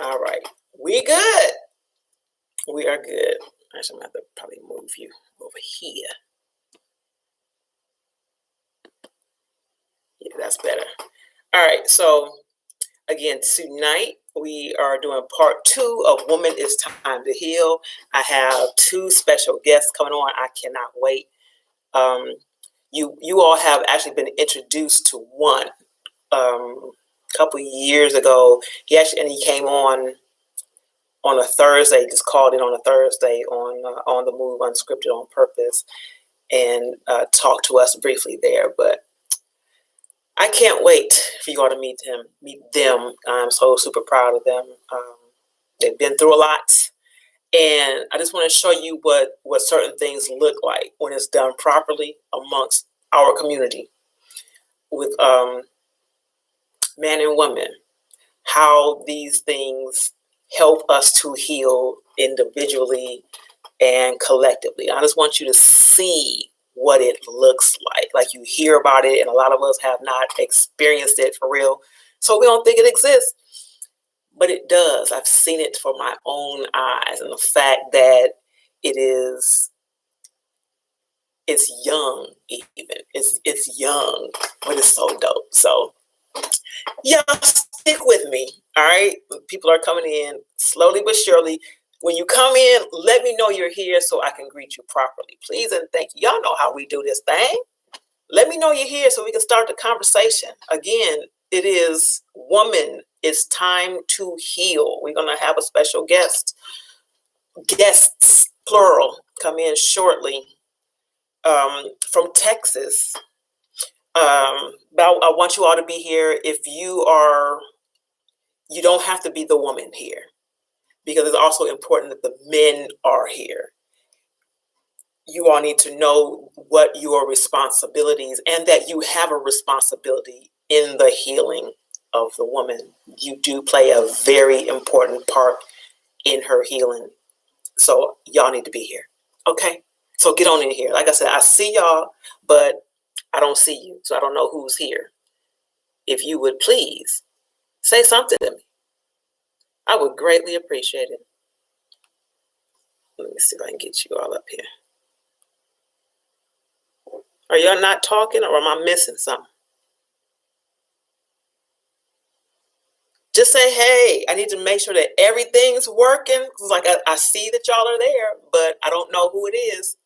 All right. We good. We are good. Actually, I'm going to have to probably move you over here. Yeah, that's better. All right. So, again, tonight we are doing part 2 of Woman It's Time to Heal. I have 2 special guests coming on. I cannot wait. You all have actually been introduced to one a couple years ago. He came on a Thursday. Just called in on a Thursday on the Move Unscripted on Purpose, and talked to us briefly there. But I can't wait for you all to meet them. I'm so super proud of them. They've been through a lot, and I just want to show you what certain things look like when it's done properly amongst our community with men and women, how these things help us to heal individually and collectively. I just want you to see what it looks like. Like, you hear about it, and a lot of us have not experienced it for real, so we don't think it exists. But it does. I've seen it for my own eyes, and the fact that it's young, even it's young, but it's so dope. So y'all stick with me, all right? People are coming in slowly but surely. When you come in, let me know you're here so I can greet you properly, please and thank you. Y'all know how we do this thing. Let me know you're here so we can start the conversation. Again, it is Woman It's Time to Heal. We're going to have a special guests, plural, come in shortly from Texas. But I want you all to be here. If you don't have to be the woman here, because it's also important that the men are here. You all need to know what your responsibilities, and that you have a responsibility in the healing of the woman. You do play a very important part in her healing. So y'all need to be here. Okay? So get on in here. Like I said, I see y'all, but I don't see you. So I don't know who's here. If you would please say something to me, I would greatly appreciate it. Let me see if I can get you all up here. Are y'all not talking, or am I missing something? Just say, hey, I need to make sure that everything's working. Like, I see that y'all are there, but I don't know who it is.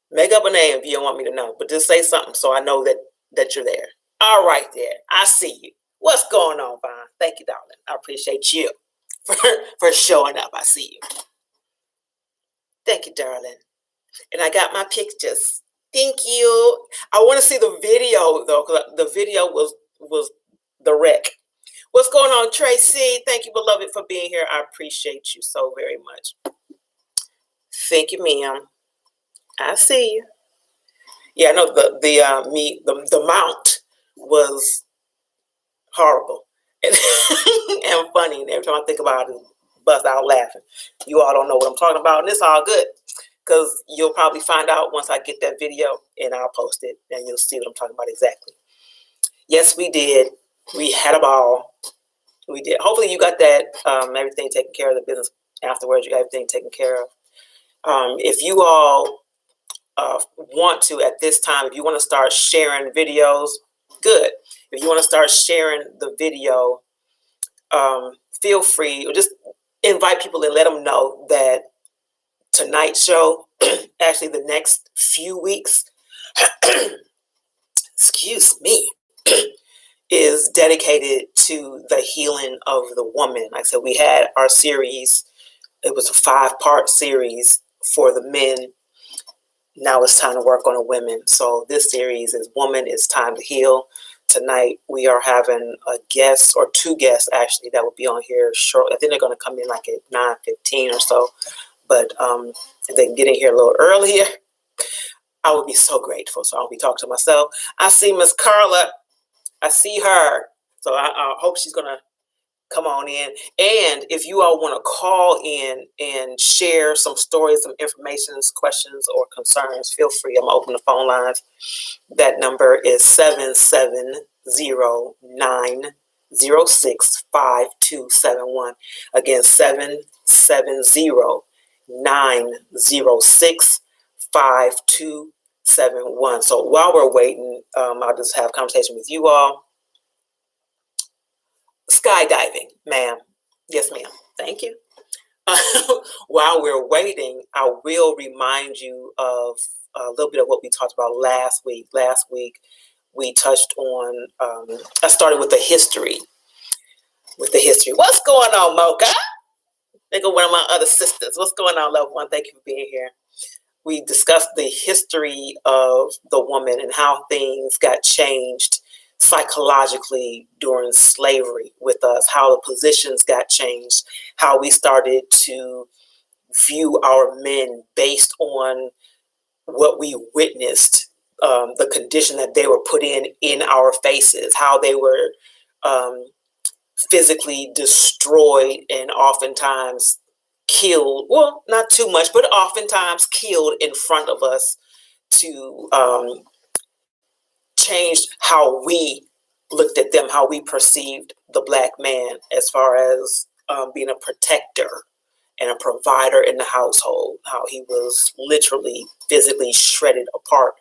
Make up a name if you don't want me to know, but just say something so I know that you're there. All right, there. I see you. What's going on, Vaughn? Thank you, darling. I appreciate you for showing up. I see you. Thank you, darling. And I got my pictures. Thank you. I want to see the video, though, because the video was the wreck. What's going on, Tracy? Thank you, beloved, for being here. I appreciate you so very much. Thank you, ma'am. I see you. Yeah, I know the mount was horrible and, and funny. And every time I think about it, bust out laughing. You all don't know what I'm talking about, and it's all good, because you'll probably find out once I get that video, and I'll post it, and you'll see what I'm talking about exactly. Yes, we did. We had a ball. We did. Hopefully you got that, everything taken care of, the business afterwards. You got everything taken care of. If you all want to, at this time, if you want to start sharing videos, good. If you want to start sharing the video, feel free, or just invite people and let them know that tonight's show, actually the next few weeks, excuse me, is dedicated to the healing of the woman. Like I said, we had our series. It was a 5-part series for the men. Now it's time to work on the women. So this series is Woman It's Time to Heal. Tonight we are having a guest, or 2 guests actually, that will be on here shortly. I think they're going to come in like at 9:15 or so. But if they can get in here a little earlier, I would be so grateful. So I'll be talking to myself. I see Miss Carla. I see her. So I hope she's going to come on in. And if you all want to call in and share some stories, some information, questions, or concerns, feel free. I'm open the phone lines. That number is 770-9 770-906-5271. Again, 770-906-5271. So while we're waiting, I'll just have a conversation with you all. Skydiving, ma'am. Yes, ma'am. Thank you. While we're waiting, I will remind you of a little bit of what we talked about last week. Last week, we touched on, I started with the history. What's going on, Mocha? There go one of my other sisters. What's going on, loved one? Thank you for being here. We discussed the history of the woman and how things got changed psychologically during slavery with us, how the positions got changed, how we started to view our men based on what we witnessed, the condition that they were put in our faces, how they were physically destroyed and oftentimes killed. Well, not too much, but oftentimes killed in front of us to change how we looked at them, how we perceived the Black man as far as being a protector and a provider in the household, how he was literally physically shredded apart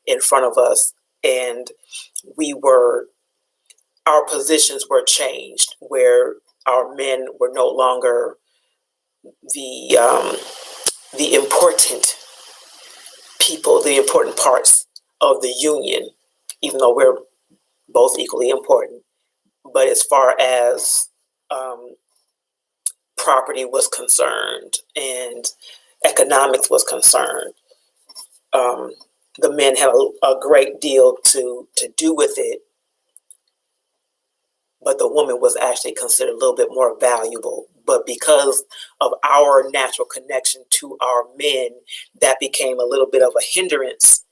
in front of us. And our positions were changed, where our men were no longer the important people, the important parts of the union, even though we're both equally important. But as far as property was concerned and economics was concerned, the men had a great deal to do with it, but the woman was actually considered a little bit more valuable. But because of our natural connection to our men, that became a little bit of a hindrance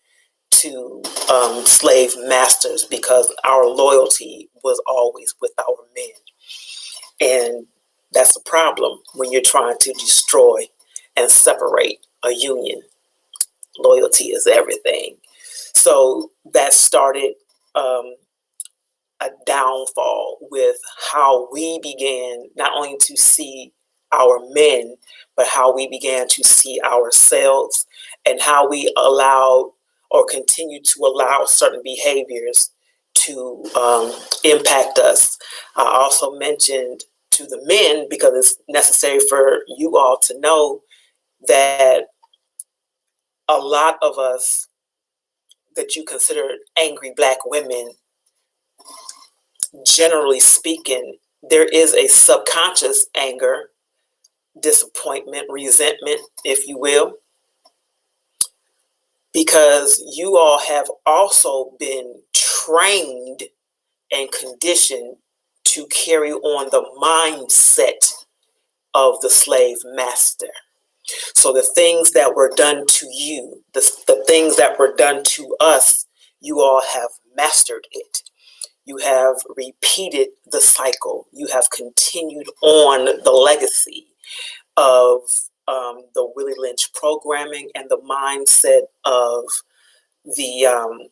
to slave masters, because our loyalty was always with our men. And that's the problem when you're trying to destroy and separate a union. Loyalty is everything. So that started a downfall with how we began not only to see our men, but how we began to see ourselves, and how we allowed or continue to allow certain behaviors to impact us. I also mentioned to the men, because it's necessary for you all to know, that a lot of us that you consider angry Black women, generally speaking, there is a subconscious anger, disappointment, resentment, if you will, because you all have also been trained and conditioned to carry on the mindset of the slave master. So the things that were done to you, the things that were done to us, you all have mastered it. You have repeated the cycle. You have continued on the legacy of the Willie Lynch programming and the mindset of the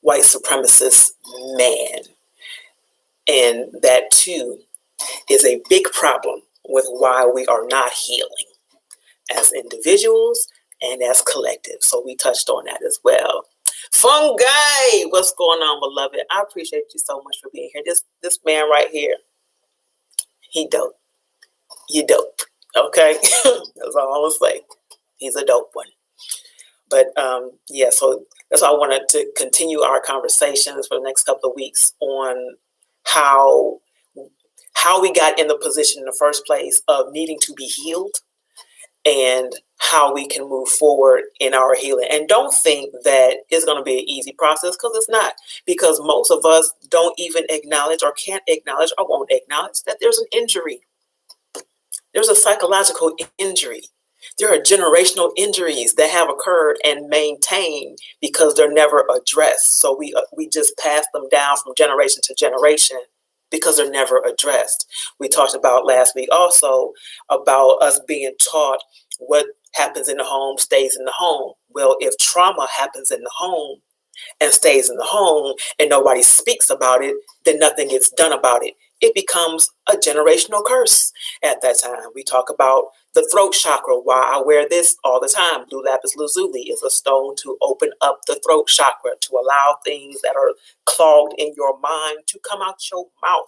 white supremacist man. And that too is a big problem with why we are not healing as individuals and as collective. So we touched on that as well. Fungi, what's going on, beloved? I appreciate you so much for being here. This man right here, he dope. You dope. Okay? That's all I'm gonna say. He's a dope one. But yeah, so that's why I wanted to continue our conversations for the next couple of weeks on how we got in the position in the first place of needing to be healed, and how we can move forward in our healing. And don't think that it's going to be an easy process, because it's not. Because most of us don't even acknowledge, or can't acknowledge, or won't acknowledge that there's an injury. There's a psychological injury. There are generational injuries that have occurred and maintained because they're never addressed. So we just pass them down from generation to generation because they're never addressed. We talked about last week also about us being taught what happens in the home stays in the home. Well, if trauma happens in the home, and stays in the home and nobody speaks about it, then nothing gets done about it. It becomes a generational curse at that time. We talk about the throat chakra. Why I wear this all the time. Blue lapis lazuli is a stone to open up the throat chakra, to allow things that are clogged in your mind to come out your mouth.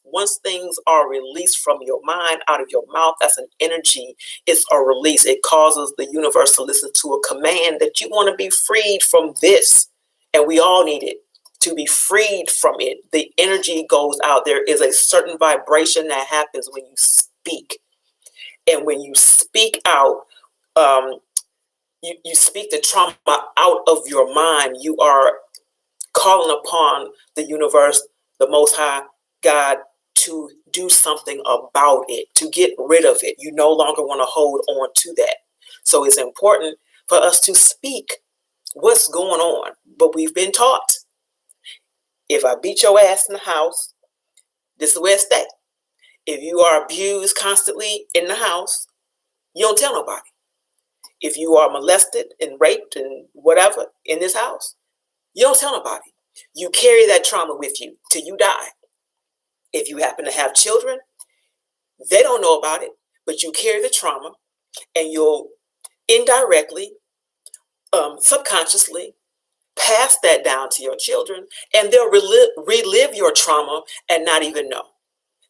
Once things are released from your mind, out of your mouth, that's an energy. It's a release. It causes the universe to listen to a command that you want to be freed from this. And we all need it to be freed from it. The energy goes out. There is a certain vibration that happens when you speak. And when you speak out, you speak the trauma out of your mind. You are calling upon the universe, the Most High, God, to do something about it, to get rid of it. You no longer want to hold on to that. So it's important for us to speak what's going on. But we've been taught, if I beat your ass in the house, this is where it stays. If you are abused constantly in the house, you don't tell nobody. If you are molested and raped and whatever in this house, you don't tell nobody. You carry that trauma with you till you die. If you happen to have children, they don't know about it, but you carry the trauma, and you'll indirectly, subconsciously pass that down to your children, and they'll relive your trauma and not even know.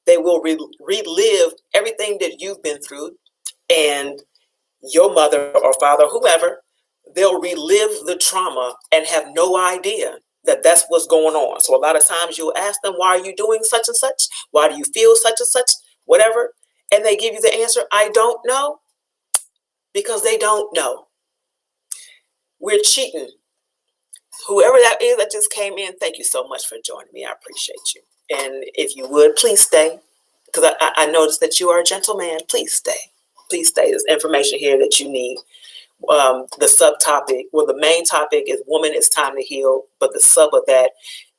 They will relive everything that you've been through, and your mother or father, whoever, they'll relive the trauma and have no idea that that's what's going on. So a lot of times you'll ask them, why are you doing such and such? Why do you feel such and such? Whatever. And they give you the answer, I don't know, because they don't know. We're cheating. Whoever that is that just came in, thank you so much for joining me. I appreciate you. And if you would, please stay, because I noticed that you are a gentleman. Please stay. Please stay. There's information here that you need. The subtopic, well, the main topic is woman, it's time to heal. But the sub of that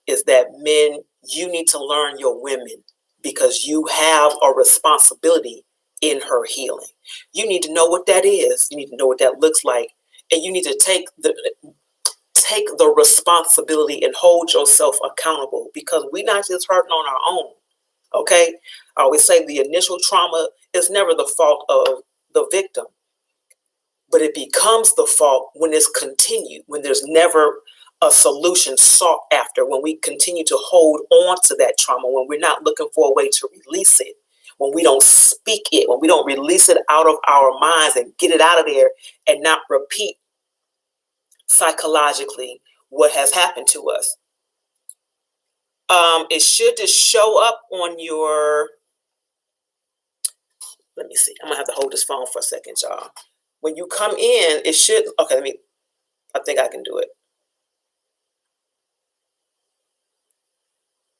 is that men, you need to learn your women, because you have a responsibility in her healing. You need to know what that is. You need to know what that looks like. And you need to take the responsibility and hold yourself accountable, because we're not just hurting on our own. Okay? I always say the initial trauma is never the fault of the victim, but it becomes the fault when it's continued, when there's never a solution sought after, when we continue to hold on to that trauma, when we're not looking for a way to release it, when we don't speak it, when we don't release it out of our minds and get it out of there and not repeat psychologically what has happened to us. It should just show up on your, let me see, I'm gonna have to hold this phone for a second, y'all. When you come in, it should, okay, I think I can do it.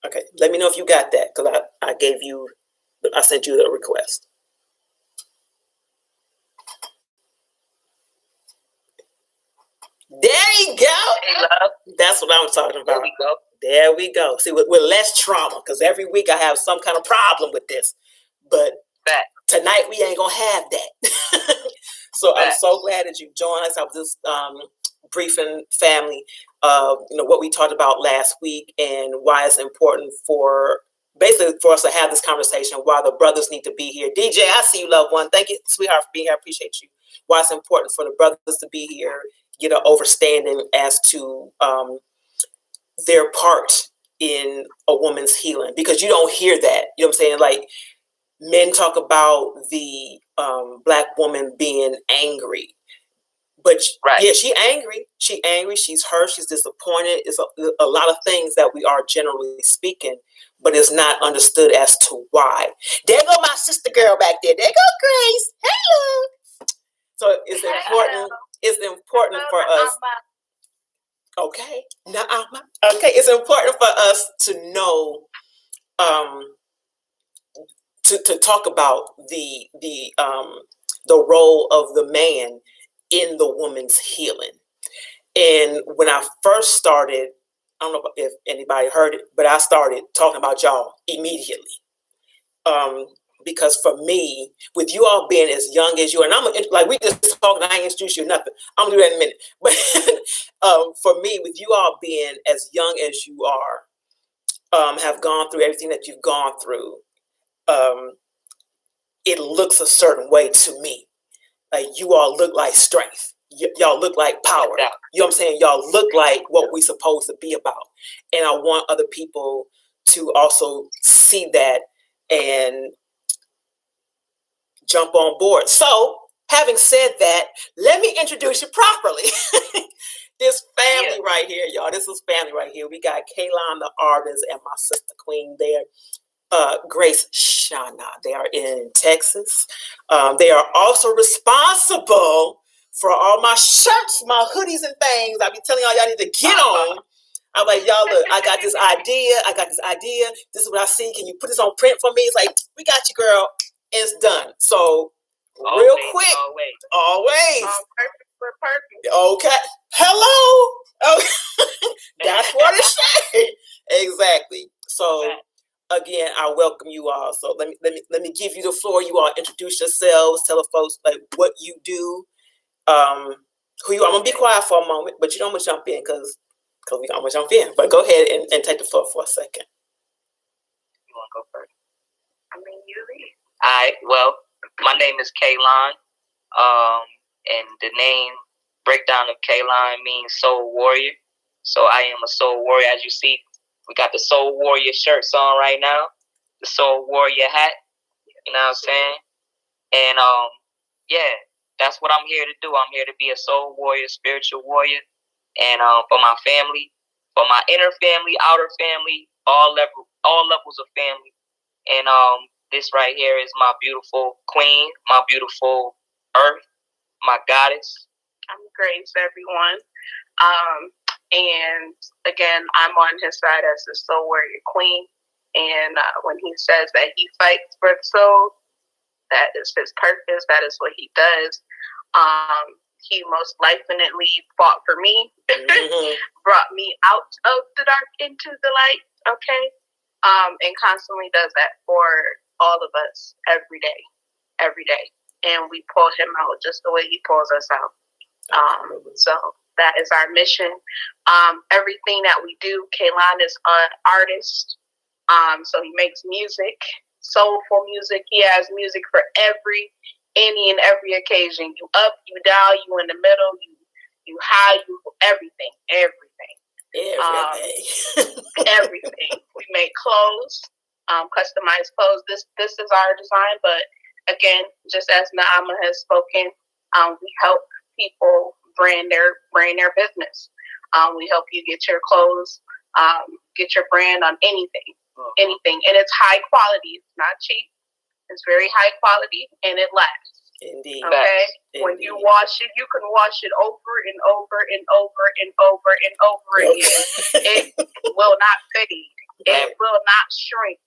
Okay, let me know if you got that, because I sent you the request. There you go. That's what I'm talking about. There we go. See, with less trauma, because every week I have some kind of problem with this. But tonight we ain't going to have that. So I'm so glad that you joined us. I was just briefing family what we talked about last week, and why it's important for us to have this conversation, why the brothers need to be here. DJ, I see you, loved one. Thank you, sweetheart, for being here. I appreciate you. Why it's important for the brothers to be here, get an understanding as to their part in a woman's healing, because you don't hear that. You know what I'm saying? Like, men talk about the Black woman being angry. But yeah, she's angry. She's hurt. She's disappointed. It's a lot of things that we are generally speaking, but it's not understood as to why. There go my sister girl back there. There go Grace. Hello. So it's important. It's important for us. Okay. Okay. It's important for us to know, to talk about the role of the man in the woman's healing. And when I first started, I don't know if anybody heard it, but I started talking about y'all immediately. because for me, with you all being as young as you are, and I'm like, we just talking, I ain't introduced you nothing. I'm gonna do that in a minute. But for me, with you all being as young as you are, have gone through everything that you've gone through, it looks a certain way to me. Like, you all look like strength. Y'all look like power. You know what I'm saying? Y'all look like what we supposed to be about. And I want other people to also see that and jump on board. So, having said that, let me introduce you properly. This family right here, y'all. This is family right here. We got Kaylon, the artist, and my sister Queen there. Grace Shana. They are in Texas. They are also responsible for all my shirts, my hoodies, and things. I be telling y'all need to get on. I'm like, y'all, look, I got this idea. This is what I see. Can you put this on print for me? It's like, we got you, girl. It's done. So, real quick. Always. Perfect. Okay. Hello. Oh, that's what it said. Exactly. So, again, I welcome you all. So let me give you the floor. You all introduce yourselves. Tell the folks like what you do. Who you are. I'm gonna be quiet for a moment, but you know I'm gonna jump in because I'm gonna jump in. But go ahead and take the floor for a second. You wanna go first? I mean, you lead. All right. Well, my name is Kaylon. And the name breakdown of Kaylon means soul warrior. So I am a soul warrior. As you see, we got the soul warrior shirts on right now. The soul warrior hat. You know what I'm saying? And yeah, that's what I'm here to do. I'm here to be a soul warrior, spiritual warrior, and for my family, for my inner family, outer family, all levels of family. And this right here is my beautiful queen, my beautiful earth, my goddess. I'm Grace, everyone. And again, I'm on his side as the soul warrior queen. And when he says that he fights for the soul, that is his purpose. That is what he does. He most definitely fought for me, brought me out of the dark into the light. Okay. And constantly does that for all of us every day. And we pull him out just the way he pulls us out. So that is our mission. Everything that we do, Kaylon is an artist. So he makes music, soulful music. He has music for any and every occasion. You up, you down, you in the middle, you high, you everything. Everything. We make clothes, customized clothes. This is our design, but again, just as Naama has spoken, we help people brand their business. We help you get your clothes, get your brand on anything, and it's high quality. It's not cheap. It's very high quality, and it lasts. Indeed. Okay. Indeed. When you wash it, you can wash it over and over and over and over and over again. It will not fade. It will not shrink.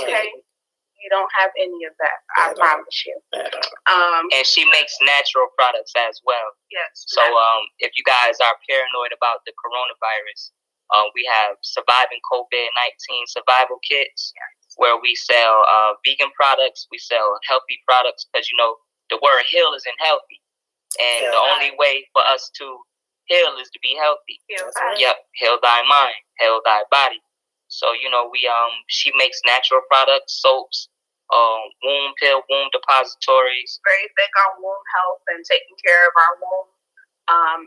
Okay. You don't have any of that. I promise you. And she makes natural products as well. Yes. So if you guys are paranoid about the coronavirus, we have surviving COVID-19 survival kits, where we sell vegan products. We sell healthy products because, you know, the word heal isn't healthy. And the only way for us to heal is to be healthy. Yep. Heal thy mind, heal thy body. So, you know, she makes natural products, soaps, womb depositories. Very big on womb health and taking care of our womb.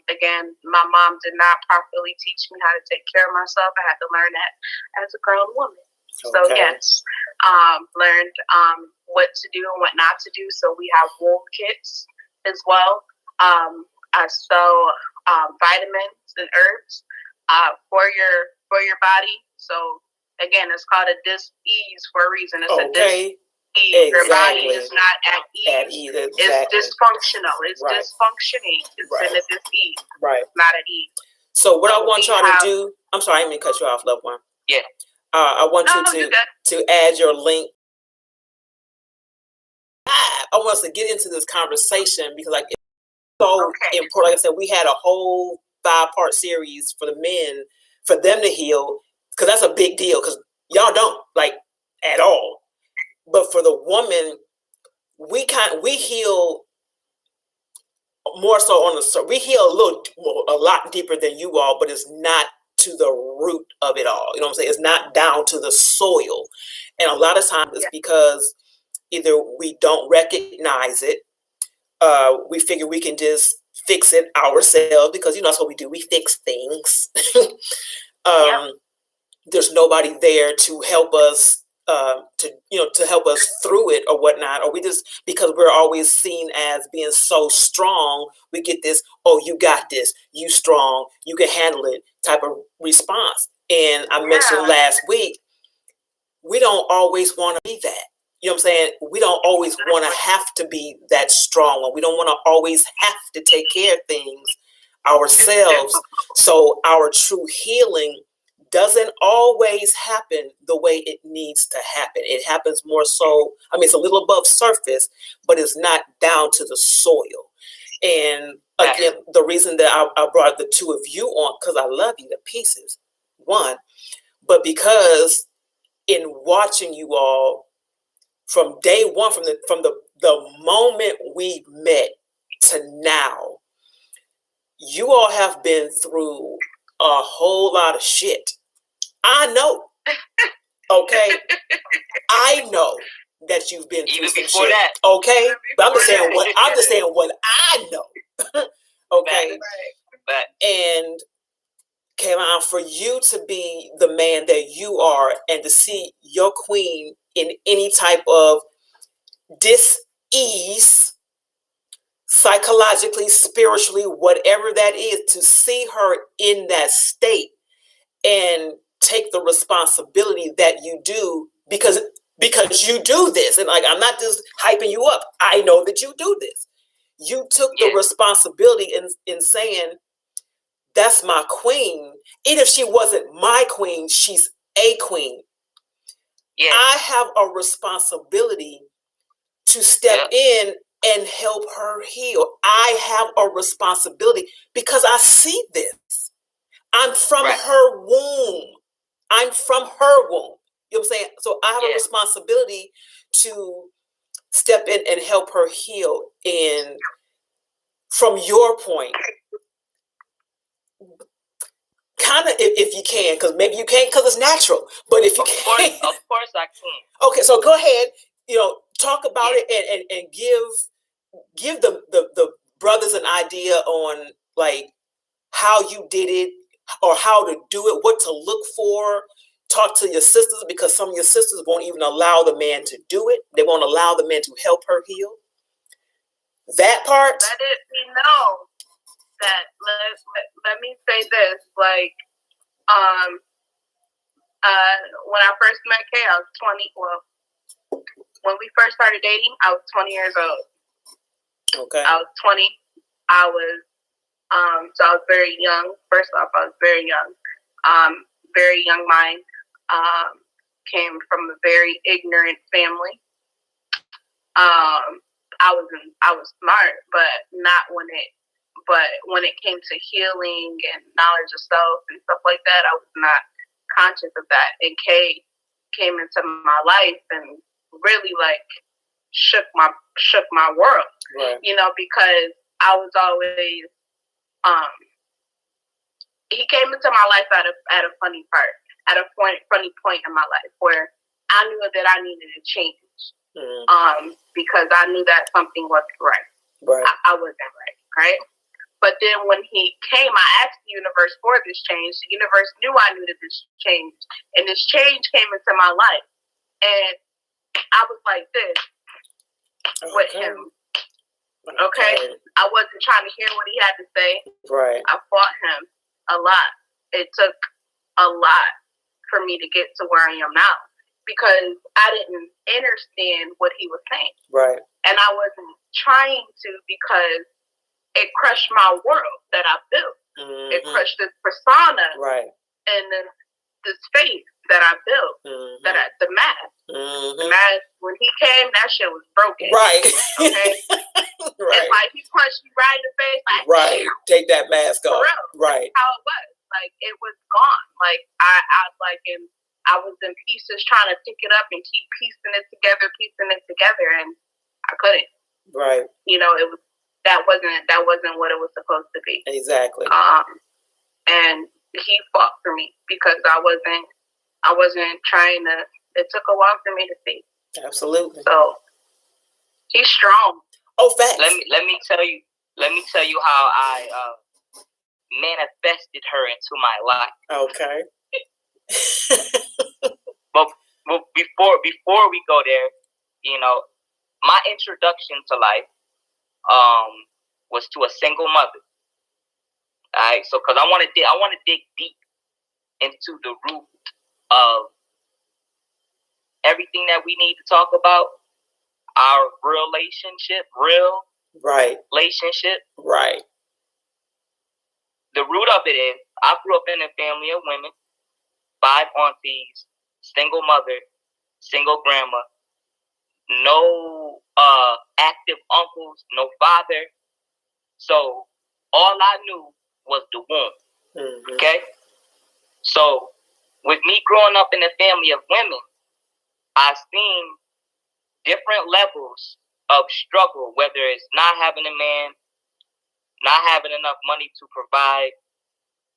Again, my mom did not properly teach me how to take care of myself. I had to learn that as a grown woman. So yes, learned what to do and what not to do. So we have womb kits as well. I sell vitamins and herbs for your body. So again, it's called a dis-ease for a reason. It's a dis-ease. Exactly. Your body is not at ease. Exactly. It's dysfunctional. It's dysfunctioning. It's in a dis-ease. Right. Not at ease. So what I want y'all to do, I'm sorry, I didn't mean to cut you off, loved one. Yeah. I want you to add your link. I want us to get into this conversation because, like, it's so important. Like I said, we had a whole 5-part series for the men, for them to heal, because that's a big deal. Because y'all don't, like, at all. But for the woman, we heal more so on the, we heal a lot deeper than you all, but it's not to the root of it all. You know what I'm saying? It's not down to the soil. And a lot of times it's because either we don't recognize it, we figure we can just fix it ourselves because, that's what we do. We fix things. There's nobody there to help us, to help us through it or whatnot. Or we just, because we're always seen as being so strong, we get this, oh, you got this, you strong, you can handle it type of response. And I mentioned last week, we don't always want to be that. You know what I'm saying? We don't always want to have to be that strong one. We don't want to always have to take care of things ourselves. So our true healing doesn't always happen the way it needs to happen. It happens more so, it's a little above surface, but it's not down to the soil. And again, the reason that I brought the two of you on, because I love you to pieces, one, but because in watching you all from day one, from the moment we met to now, you all have been through a whole lot of shit. I know. Okay. I know that you've been through some shit. That. Okay. But I'm just saying what I know. Okay. And Kaylon, for you to be the man that you are and to see your queen in any type of dis-ease, psychologically, spiritually, whatever that is, to see her in that state and take the responsibility that you do because you do this. And like, I'm not just hyping you up. I know that you do this. You took the responsibility in saying, that's my queen. Even if she wasn't my queen, she's a queen. Yeah. I have a responsibility to step in and help her heal. I have a responsibility because I see this. I'm from her womb. I'm from her womb. You know what I'm saying? So I have a responsibility to step in and help her heal. And from your point, kind of, if you can, because maybe you can't because it's natural, but if you can. Of course I can. Okay, so go ahead, talk about it and give the brothers an idea on like how you did it or how to do it, what to look for. Talk to your sisters because some of your sisters won't even allow the man to do it. They won't allow the man to help her heal. That part. Let it be known that let me say this, like, when I first met Kay, I was 20. Well, when we first started dating, I was 20 years old. Okay. I was 20. I was, so I was very young. First off, I was very young. Very young mind. Came from a very ignorant family. I was smart, but when it came to healing and knowledge of self and stuff like that, I was not conscious of that. And Kay came into my life and really like shook my world. Right. Because I was always he came into my life at a funny point in my life where I knew that I needed to change. Because I knew that something wasn't right. Right. I wasn't right. But then when he came, I asked the universe for this change. The universe knew I needed this change. And this change came into my life. And I was like this with him. Okay? I wasn't trying to hear what he had to say. Right. I fought him a lot. It took a lot for me to get to where I am now. Because I didn't understand what he was saying. Right. And I wasn't trying to because it crushed my world that I built. Mm-hmm. It crushed this persona. Right. And then this faith that I built. Mm-hmm. The mask. Mm-hmm. The mask, when he came, that shit was broken. Right. Okay? Right. It's like he punched me right in the face. Like, right. Take that mask off. For real. Right. That's how it was. Like, it was gone. Like, I like, in I was in pieces trying to pick it up and keep piecing it together, and I couldn't. Right. You know, that wasn't what it was supposed to be. Exactly. And he fought for me because I wasn't trying to. It took a while for me to see. Absolutely. So he's strong. Oh, facts. Let me tell you how I manifested her into my life. Okay. But before we go there, you know, my introduction to life was to a single mother. All right, so because I want to dig deep into the root of everything that we need to talk about, our relationship. Right. The root of it is I grew up in a family of women, 5 aunties, single mother, single grandma, no active uncles, no father. So all I knew was the womb. Mm-hmm. Okay? So with me growing up in a family of women, I've seen different levels of struggle, whether it's not having a man, not having enough money to provide,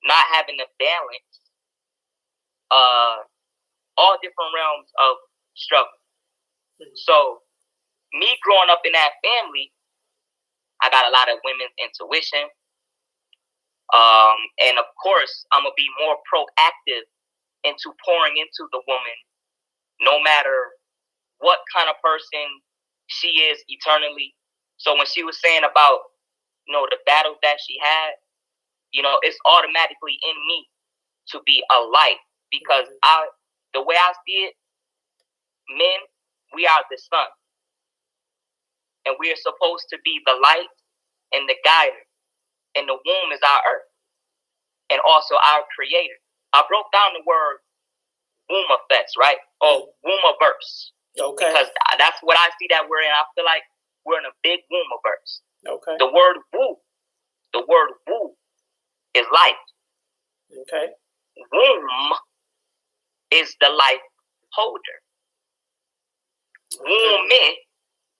not having a balance, all different realms of struggle. Mm-hmm. So me growing up in that family, I got a lot of women's intuition. And of course, I'm going to be more proactive into pouring into the woman, no matter what kind of person she is eternally. So when she was saying about, you know, the battles that she had, you know, it's automatically in me to be a light, because the way I see it, men, we are the sun, and we are supposed to be the light and the guider, and the womb is our earth and also our creator. I broke down the word womb effects, right? Or wombiverse. Okay. Because that's what I see that we're in. I feel like we're in a big wombiverse. Okay. The word woo is life. Okay. Womb is the life holder. Womb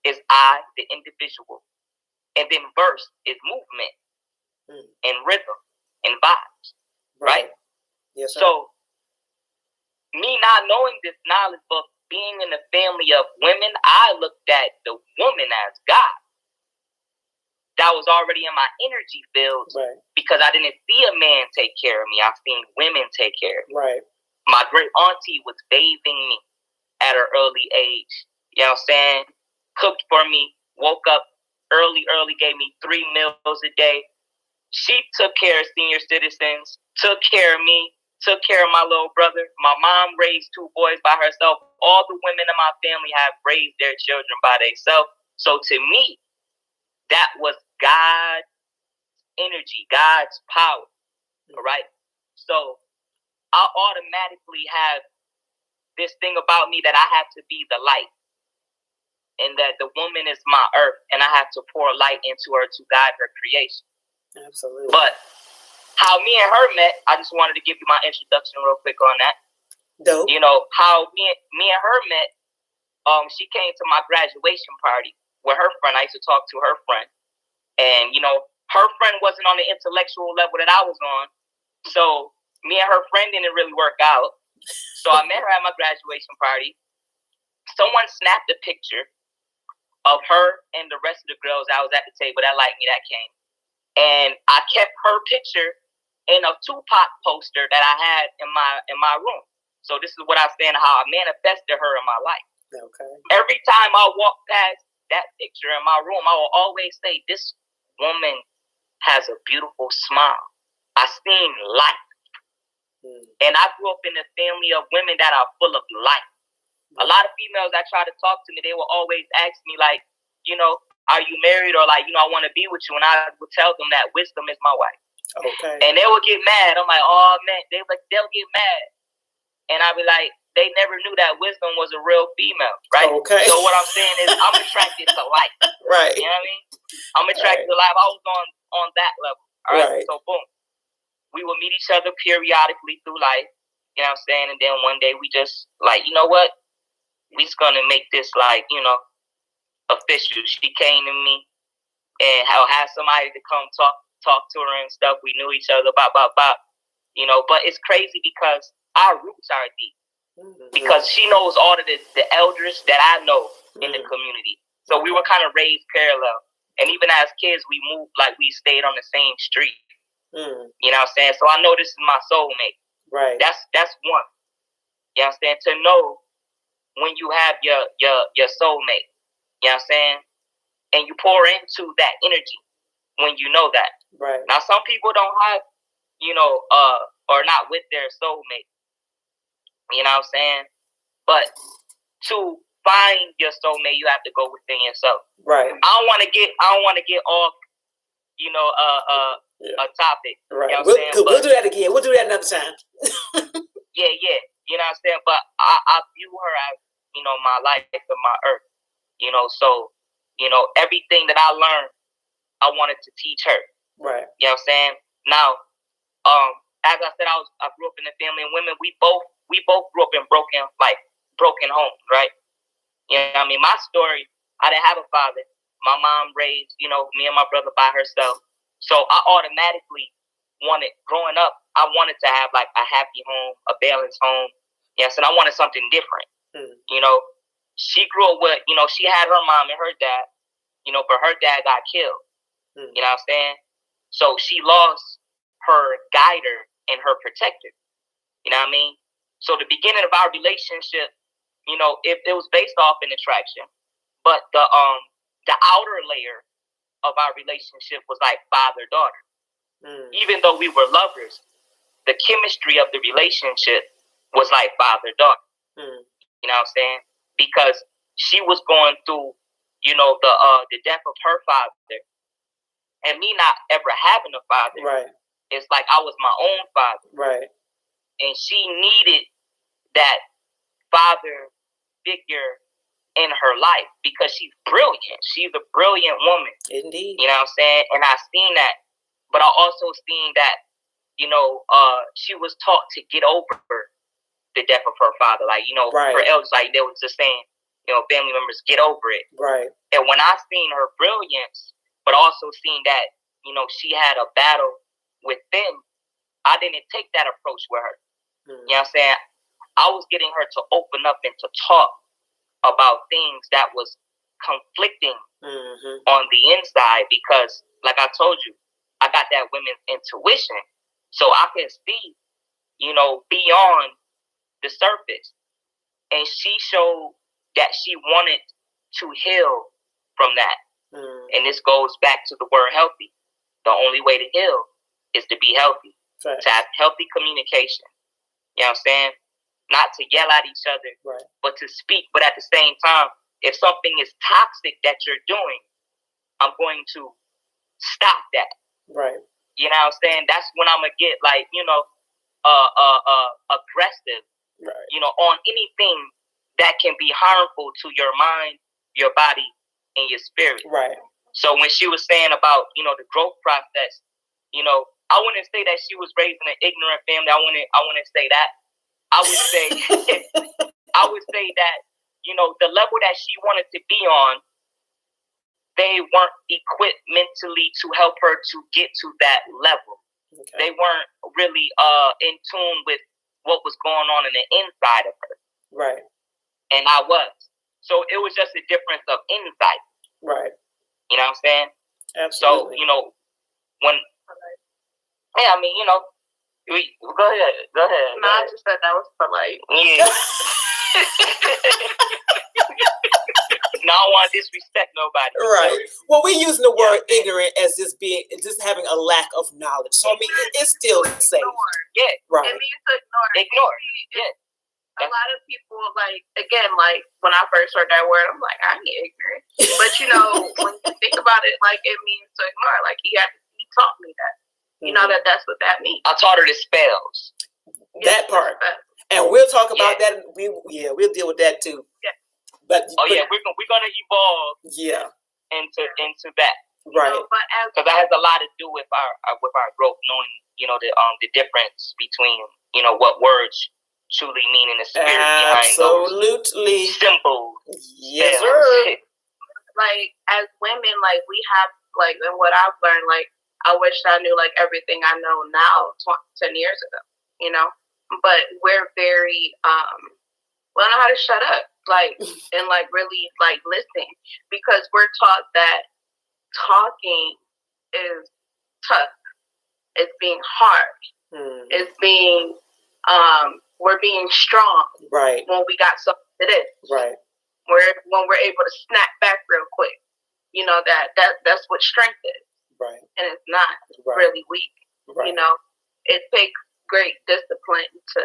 is I, the individual. And then verse is movement and rhythm and vibes. Right? Yes, sir. So, me not knowing this knowledge, but being in a family of women, I looked at the woman as God. That was already in my energy field, right, because I didn't see a man take care of me. I seen women take care of me. Right. My great auntie was bathing me at an early age. You know what I'm saying? Cooked for me, woke up early, gave me 3 meals a day. She took care of senior citizens, took care of me, took care of my little brother. My mom raised 2 boys by herself. All the women in my family have raised their children by themselves. So to me, that was God's energy, God's power. All right? So I automatically have this thing about me that I have to be the light, and that the woman is my earth, and I have to pour light into her to guide her creation. Absolutely. But how me and her met, I just wanted to give you my introduction real quick on that. Dope. You know, how me and her met, she came to my graduation party with her friend. I used to talk to her friend. And, you know, her friend wasn't on the intellectual level that I was on. So me and her friend didn't really work out. So I met her at my graduation party. Someone snapped a picture of her and the rest of the girls that was at the table that liked me, that came. And I kept her picture in a Tupac poster that I had in my room. So this is what I'm saying, how I manifested her in my life. Okay. Every time I walk past that picture in my room, I will always say, this woman has a beautiful smile. I seen life. And I grew up in a family of women that are full of life. A lot of females that try to talk to me, they will always ask me, like, you know, are you married? Or like, you know, I want to be with you. And I would tell them that wisdom is my wife. Okay. And they will get mad. I'm like, oh man, they'll get mad. And I'll be like, they never knew that wisdom was a real female, right? Okay. So what I'm saying is, I'm attracted to life. Right. You know what I mean? I'm attracted to life. I was on that level. All right. Right. So boom, we will meet each other periodically through life. You know what I'm saying? And then one day we just like, you know what? We just gonna make this like, you know, official. She came to me and I'll have somebody to come talk to her and stuff. We knew each other, you know, but it's crazy because our roots are deep. Because she knows all of the elders that I know in the community. So we were kind of raised parallel. And even as kids, we moved, like we stayed on the same street. You know what I'm saying? So I know this is my soulmate. Right. That's one. You know what I'm saying? To know when you have your soulmate. You know what I'm saying? And you pour into that energy when you know that. Right. Now some people don't have, you know, or not with their soulmate. You know what I'm saying? But to find your soulmate, you have to go within yourself. Right. I don't want to get off, you know, a topic. Right. You know what I'm saying? We'll do that again. We'll do that another time. Yeah. You know what I'm saying? But I view her as, you know, my life and my earth. You know, so, you know, everything that I learned, I wanted to teach her. Right. You know what I'm saying? Now, as I said, I grew up in a family of women. We both grew up in broken homes, right? You know what I mean? My story, I didn't have a father. My mom raised, you know, me and my brother by herself. So I automatically growing up, I wanted to have like a happy home, a balanced home. Yes, and I wanted something different. You know, she grew up with, you know, she had her mom and her dad, you know, but her dad got killed. You know what I'm saying? So she lost her guider and her protector. You know what I mean? So the beginning of our relationship, you know, it was based off an attraction, but the outer layer of our relationship was like father-daughter. Even though we were lovers, the chemistry of the relationship was like father-daughter. You know what I'm saying? Because she was going through, you know, the death of her father, and me not ever having a father. Right. It's like I was my own father. Right. And she needed that father figure in her life because she's brilliant. She's a brilliant woman. Indeed. You know what I'm saying? And I seen that. But I also seen that, you know, she was taught to get over the death of her father. Like, you know, her elders, like, they was just saying, you know, family members, get over it. Right. And when I seen her brilliance, but also seen that, you know, she had a battle within, I didn't take that approach with her. You know what I'm saying? I was getting her to open up and to talk about things that was conflicting on the inside because, like I told you, I got that women's intuition. So I can see, you know, beyond the surface. And she showed that she wanted to heal from that. And this goes back to the word healthy. The only way to heal is to be healthy, to have healthy communication. You know what I'm saying? Not to yell at each other, but to speak. But at the same time, if something is toxic that you're doing, I'm going to stop that. Right. You know what I'm saying? That's when I'm going to get like, you know, aggressive, you know, on anything that can be harmful to your mind, your body, and your spirit. Right. So when she was saying about, you know, the growth process, you know, I wouldn't say that she was raised in an ignorant family. I wouldn't say that. I would say that, you know, the level that she wanted to be on, they weren't equipped mentally to help her to get to that level. Okay. They weren't really in tune with what was going on in the inside of her. Right. And I was. So it was just a difference of insight. Right. You know what I'm saying? Absolutely. So, you know, I mean, you know, go ahead. No, I just said that was polite. Yeah. No, I don't want to disrespect nobody. Right. Well, we're using the word ignorant as just having a lack of knowledge. So I mean, it's still safe. Yeah. Right. It means to ignore. Yeah. A lot of people, like, again, like, when I first heard that word, I'm like, I ain't ignorant. But, you know, when you think about it, like, it means to ignore. Like, he taught me that. You know, that's what that means. I taught her the spells. That part. And we'll talk about that. We'll deal with that, too. Yeah. But we're gonna evolve. Yeah. Into that. Right. Because that has a lot to do with our growth, knowing, you know, the difference between, you know, what words truly meaning the spirit behind those absolutely symbols. yes spells. sir Like, as women, like, we have, like, and what I've learned, like, I wish I knew, like, everything I know now 10 years ago, you know? But we're very, we don't know how to shut up, like, and, like, really, like, listen. Because we're taught that talking is tough. It's being hard. It's being, we're being strong. right When we got something to this. right When we're able to snap back real quick, you know, that's what strength is, right and it's not right really weak. right You know, it takes great discipline to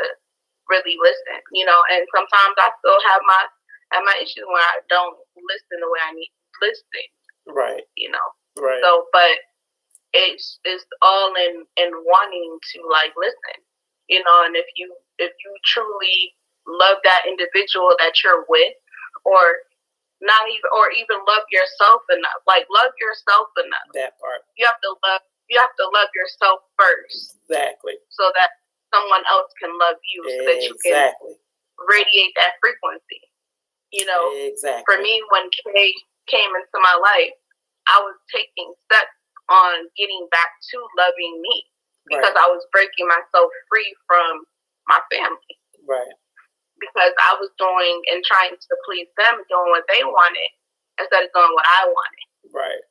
really listen. You know, and sometimes I still have my issues where I don't listen the way I need to listen. right You know, right so but it's all in wanting to like listen. You know, and if you truly love that individual that you're with, or not even, or even love yourself enough. Like, love yourself enough. that part You have to love yourself first, exactly so that someone else can love you, so that you can exactly radiate that frequency. You know, exactly for me, when Kay came into my life, I was taking steps on getting back to loving me, because right I was breaking myself free from my family. right Because I was doing and trying to please them, doing what they wanted instead of doing what I wanted right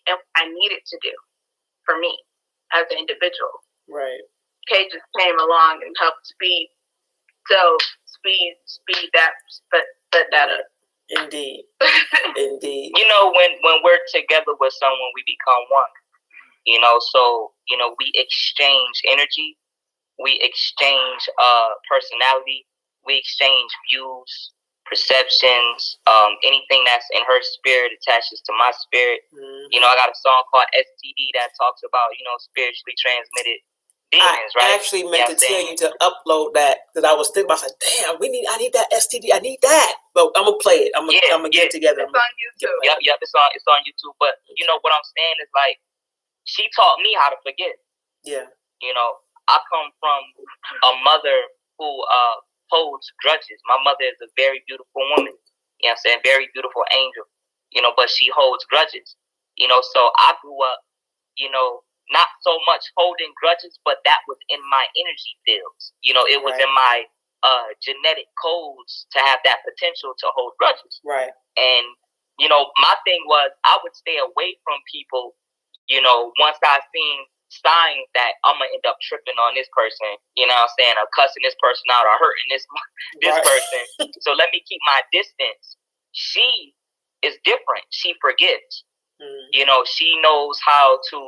and what I needed to do for me as an individual. right Kay just came along and helped speed that up. indeed indeed You know, when we're together with someone, we become one. You know, so you know, we exchange energy, we exchange personality, we exchange views, perceptions, anything that's in her spirit attaches to my spirit. You know, I got a song called STD that talks about, you know, spiritually transmitted demons, right? I actually meant to tell you to upload that, because I was thinking about, like, damn, I need that STD, I need that. But I'm gonna play it. I'm gonna get it together. It's on YouTube. Yep, it's on YouTube. But you know what I'm saying is, like, she taught me how to forgive. Yeah. You know, I come from a mother who holds grudges. My mother is a very beautiful woman. You know what I'm saying? Very beautiful angel. You know, but she holds grudges. You know, so I grew up, you know, not so much holding grudges, but that was in my energy fields. You know, it was in my genetic codes to have that potential to hold grudges. Right. And, you know, my thing was I would stay away from people, you know, once I seen signs that I'm going to end up tripping on this person, you know what I'm saying, or cussing this person out or hurting this person. So let me keep my distance. She is different. She forgives. You know, she knows how to,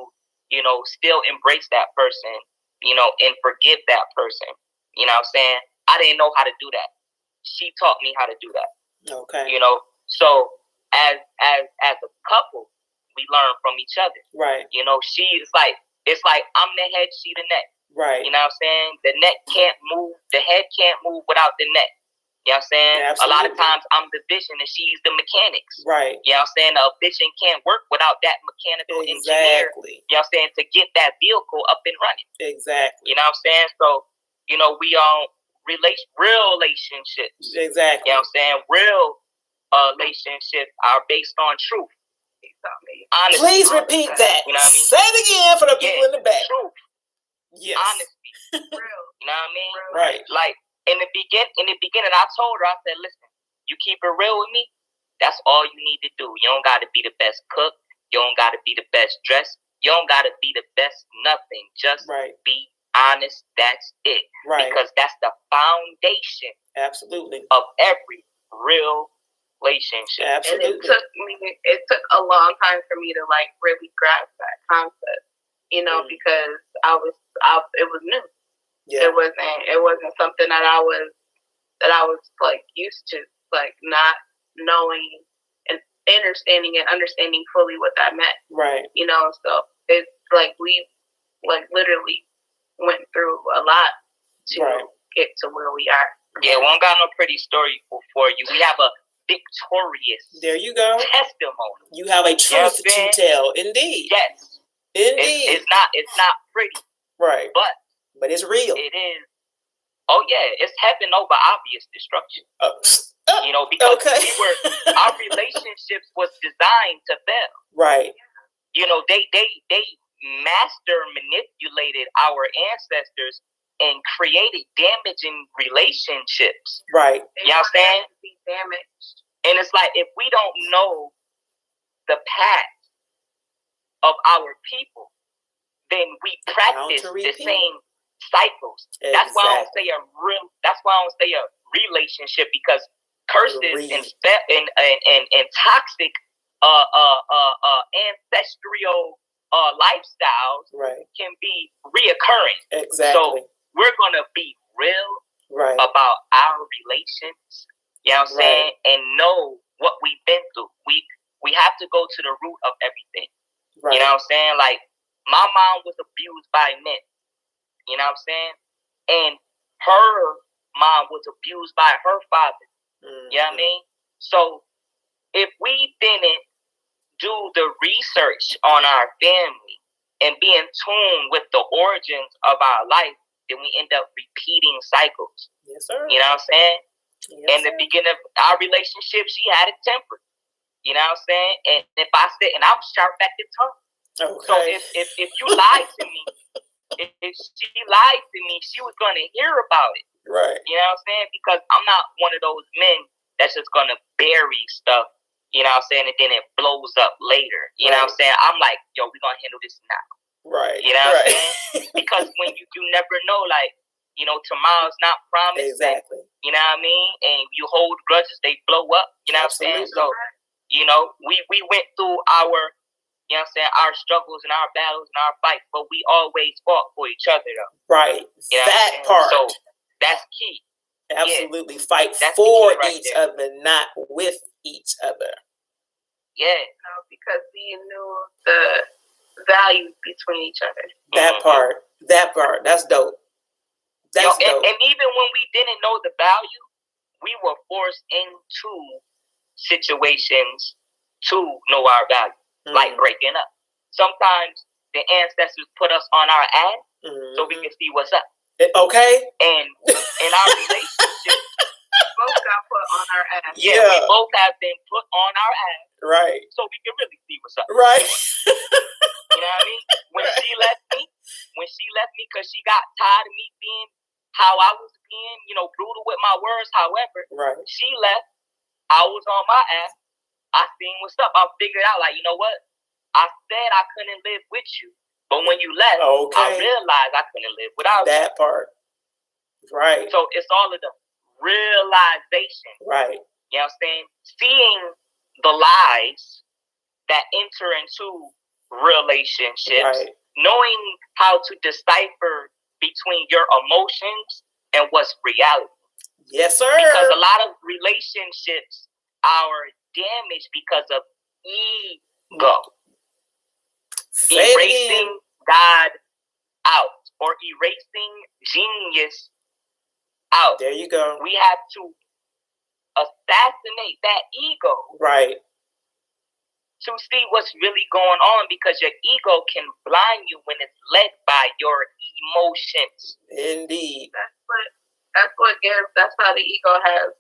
you know, still embrace that person, you know, and forgive that person. You know what I'm saying? I didn't know how to do that. She taught me how to do that. Okay. You know, so as a couple, we learn from each other. Right. You know, it's like I'm the head, she the neck. Right. You know what I'm saying? The neck can't move, the head can't move without the neck. You know what I'm saying? Yeah, a lot of times I'm the vision and she's the mechanics. Right. You know what I'm saying? A vision can't work without that mechanical engineer. You know what I'm saying? To get that vehicle up and running. Exactly. You know what I'm saying? So, you know, we real relationships. Exactly. You know what I'm saying? Real relationships are based on truth. Honesty. Please repeat that. You know what I mean? Say it again for the people in the back. Truth. Yes. Honesty. Real. You know what I mean? Right. Like in the beginning, I told her, I said, listen, you keep it real with me, that's all you need to do. You don't got to be the best cook. You don't got to be the best dressed. You don't got to be the best nothing. Just be honest. That's it. Right. Because that's the foundation. Absolutely. Of every real relationship. Absolutely. And it took a long time for me to like really grasp that concept, you know, because it was new. Yeah. It wasn't something that I was like used to, like not knowing and understanding fully what that meant. Right. You know, so it's like we like literally went through a lot to get to where we are. Yeah, we don't got no pretty story for you. We have a victorious testimony. You have a truth to tell. Indeed. Yes. Indeed. It's not pretty. Right. But it's real. It is Oh yeah, it's heaven over obvious destruction. Because our relationships was designed to fail. Right. They master manipulated our ancestors and created damaging relationships. Right. You know what I'm saying? Be damaged. And it's like, if we don't know the path of our people, then we practice the same cycles. Exactly. That's why I don't say a relationship, because curses and toxic ancestral lifestyles can be reoccurring. Exactly. So we're gonna be real about our relations. You know what I'm saying? And know what we've been through. We have to go to the root of everything. You know what I'm saying? Like, my mom was abused by men. You know what I'm saying? And her mom was abused by her father. You know what I mean? So if we didn't do the research on our family and be in tune with the origins of our life, then we end up repeating cycles. Yes, sir. You know what I'm saying? Yes, in the beginning of our relationship, she had a temper. You know what I'm saying? And if I said, and I'm sharp at the tongue. Okay. So if you lied to me, if she lied to me, she was gonna hear about it. Right. You know what I'm saying? Because I'm not one of those men that's just gonna bury stuff. You know what I'm saying? And then it blows up later. You know what I'm saying? I'm like, yo, we're gonna handle this now. Right. You know what I'm saying? Because when you never know, like, tomorrow's not promised. Exactly. You know what I mean? And you hold grudges, they blow up. You know what I'm saying? So, we went through our, our struggles and our battles and our fights, but we always fought for each other, though. Right. You know that part. So that's key. Absolutely. Fight that's for right each there. other, not with each other. Yeah. Because we knew the value between each other. That part. That's dope. That's dope. And even when we didn't know the value, we were forced into situations to know our value, like breaking up. Sometimes the ancestors put us on our ass so we can see what's up. Okay. And in our relationship, both got put on our ass. Yeah, we both have been put on our ass. Right. So we can really see what's up. Right. You know what I mean? When she left me because she got tired of me being how I was being, brutal with my words. However, she left. I was on my ass. I seen what's up. I figured out, like, you know what? I said I couldn't live with you. But when you left, I realized I couldn't live without you. That part. Right. So it's all of the realization. Right. You know what I'm saying? Seeing the lies that enter into relationships, knowing how to decipher between your emotions and what's reality. Yes, sir. Because a lot of relationships are damaged because of ego. Erasing God out, or erasing genius out. There you go. We have to assassinate that ego. Right. To see what's really going on, because your ego can blind you when it's led by your emotions. Indeed. That's how the ego has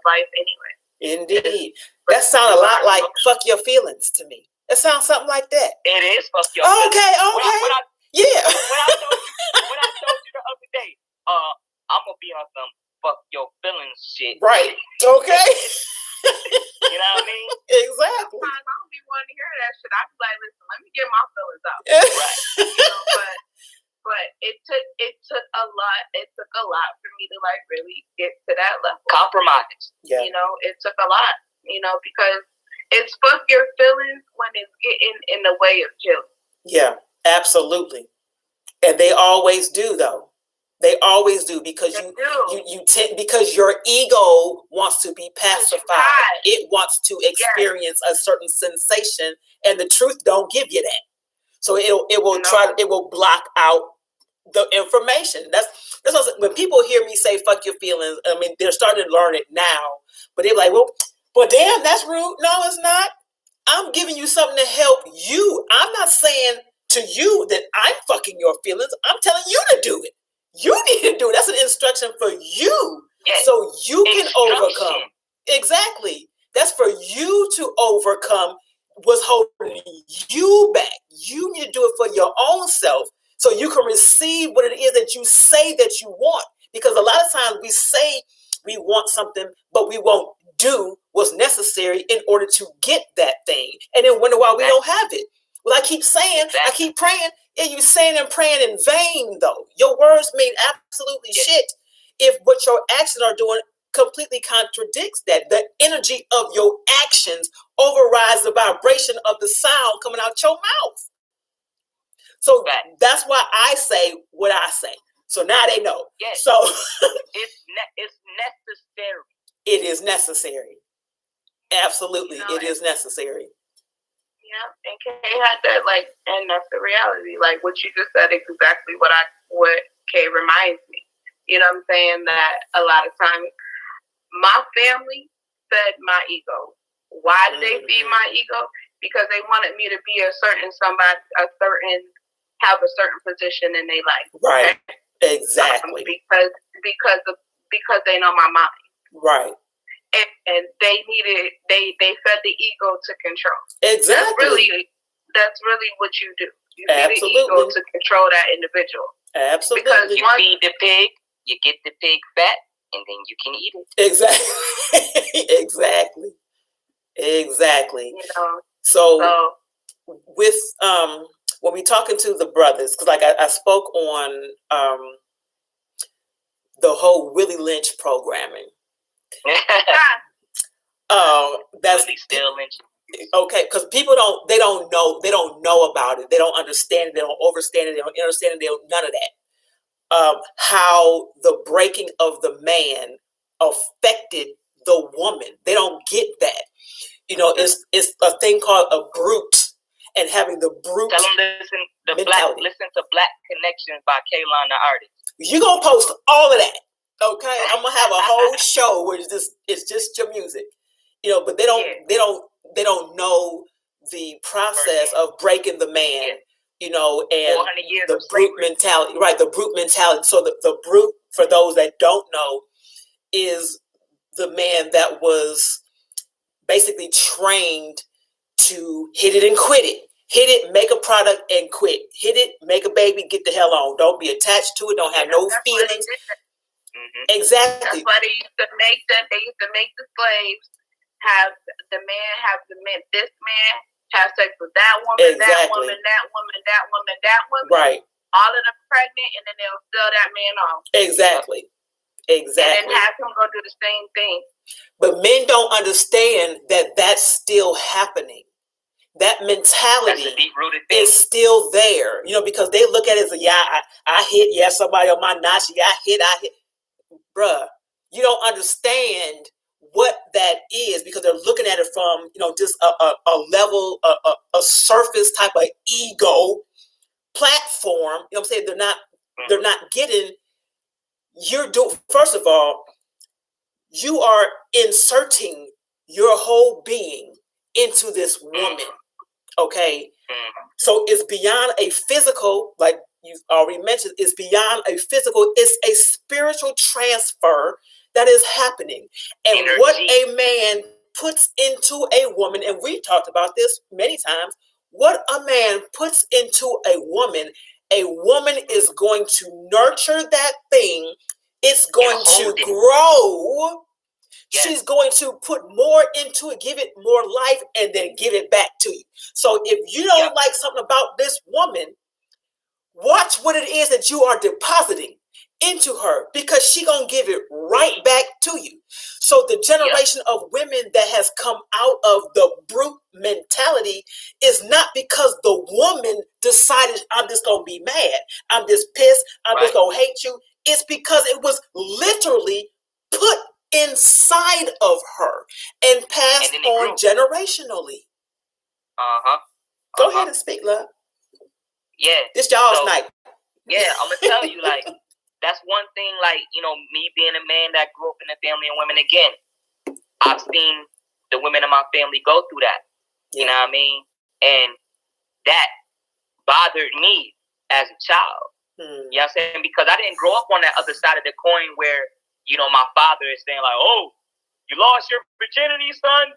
life anyway. Indeed. That sounds a lot like fuck your feelings to me. It sounds something like that. It is fuck your feelings. Okay. When I told you the other day, I'm gonna be on some fuck your feelings shit. Right. Okay. You know what I mean? Exactly. Sometimes I don't be wanting to hear that shit. I be like, listen, let me get my feelings out. Right. But it took a lot. It took a lot for me to like really get to that level. Compromise. Yeah. It took a lot. Because it's fuck your feelings when it's getting in the way of healing. Yeah, absolutely. And they always do, though. They always do, because because your ego wants to be pacified. It wants to experience a certain sensation, and the truth don't give you that. So it will block out the information. That's when people hear me say "fuck your feelings." I mean, they're starting to learn it now, but they're like, "Well, damn, that's rude." No, it's not. I'm giving you something to help you. I'm not saying to you that I'm fucking your feelings. I'm telling you to do it. You need to do it. That's an instruction for you. Yes. So you can Instruction. overcome. Exactly. That's for you to overcome what's holding you back. You need to do it for your own self so you can receive what it is that you say that you want. Because a lot of times we say we want something, but we won't do what's necessary in order to get that thing. And then wonder why we don't have it. Well, I keep saying, I keep praying. Yeah, you saying and praying in vain, though. Your words mean absolutely shit if what your actions are doing completely contradicts that. The energy of your actions overrides the vibration of the sound coming out your mouth. So that's why I say what I say. So now they know. Yes. So it's necessary. It is necessary. Absolutely, it is necessary. Yeah, and Kay had that, like, and that's the reality. Like what you just said, exactly what Kay reminds me. You know what I'm saying? That a lot of times my family fed my ego. Why did they feed my ego? Because they wanted me to be a certain have a certain position in their life. Right. Okay? Exactly. Because they know my mind. Right. And they fed the ego to control. Exactly. That's really what you do. You feed the ego to control that individual. Absolutely. Because you feed the pig, you get the pig fat, and then you can eat it. Exactly. Exactly. You know. So with when we talking to the brothers, because like I spoke on the whole Willie Lynch programming. That's Willie still Lynch. Okay, because people don't know about it. They don't understand it. They don't understand it. They don't understand it. They don't none of that. How the breaking of the man affected the woman. They don't get that. You know, it's a thing called a brute, and having the brute. Tell them listen to Black Connections by Kaylon the artist. You're gonna post all of that. Okay, I'm gonna have a whole show where it's just your music. You know, but they don't know the process of breaking the man, you know, and the brute mentality. Right, the brute mentality. So the brute, for those that don't know, is the man that was basically trained to hit it and quit it. Hit it, make a product and quit. Hit it, make a baby, get the hell on. Don't be attached to it. Don't have no feelings. Exactly. That's why they used to make the slaves have this man have sex with that woman, that woman, that woman, that woman, that woman. Right. All of them pregnant, and then they'll sell that man off. Exactly. And then have him go do the same thing. But men don't understand that that's still happening. That mentality is still there, you know, because they look at it as I hit, somebody on my notch, I hit. Bruh, you don't understand what that is because they're looking at it from, you know, just a level, a surface type of ego platform. You know what I'm saying? They're not getting, first of all, you are inserting your whole being into this woman. Okay, so it's beyond a physical, like you already mentioned, it's beyond a physical, it's a spiritual transfer that is happening. And what a man puts into a woman, and we talked about this many times, what a man puts into a woman is going to nurture that thing. It's going to grow. Yes. She's going to put more into it, give it more life, and then give it back to you. So if you don't like something about this woman, watch what it is that you are depositing into her, because she's going to give it right back to you. So the generation of women that has come out of the brute mentality is not because the woman decided, I'm just going to be mad, I'm just pissed, I'm just going to hate you. It's because it was literally put inside of her and passed on generationally. Go ahead and speak, love. Yeah. It's y'all's night. Yeah, I'm going to tell you, like, that's one thing, like, you know, me being a man that grew up in a family of women, again, I've seen the women in my family go through that. You know what I mean? And that bothered me as a child. You know what I'm saying? Because I didn't grow up on that other side of the coin where, you know, my father is saying like, oh, you lost your virginity, son?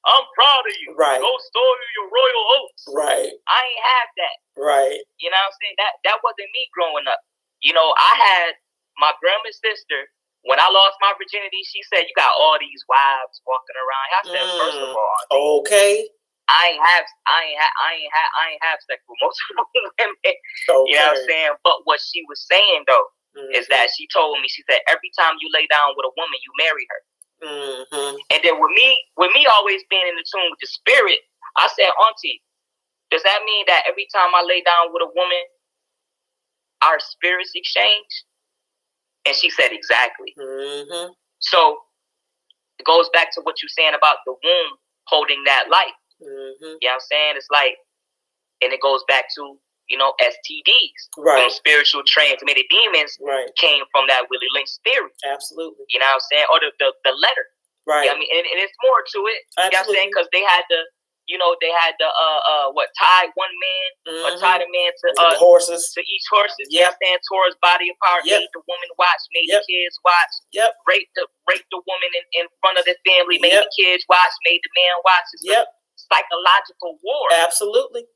I'm proud of you. Right. Go store your royal oats. Right. I ain't have that. Right. You know what I'm saying? That wasn't me growing up. You know, I had my grandma's sister. When I lost my virginity, she said, you got all these wives walking around. I said, first of all, okay. I ain't have sex with most of the women. Okay. You know what I'm saying? But what she was saying though is that she told me, she said, every time you lay down with a woman, you marry her. And then with me always being in the tune with the spirit, I said, Auntie, does that mean that every time I lay down with a woman, our spirits exchange? And she said, exactly. So it goes back to what you're saying about the womb holding that light. You know what I'm saying? It's like, and it goes back to, you know, STDs. Right. Those spiritual transmitted demons came from that Willie Lynch theory. Absolutely. You know what I'm saying? Or the letter. Right. You know what I mean? And it's more to it. Absolutely. You know what I'm saying? Because they had the, you know, tie one man or tie the man to horses, to each horses. You know what I'm saying? Tore his body apart, made the woman watch, made the kids watch, raped the woman in front of the family, made the kids watch, made the man watch. It's a psychological war. Absolutely.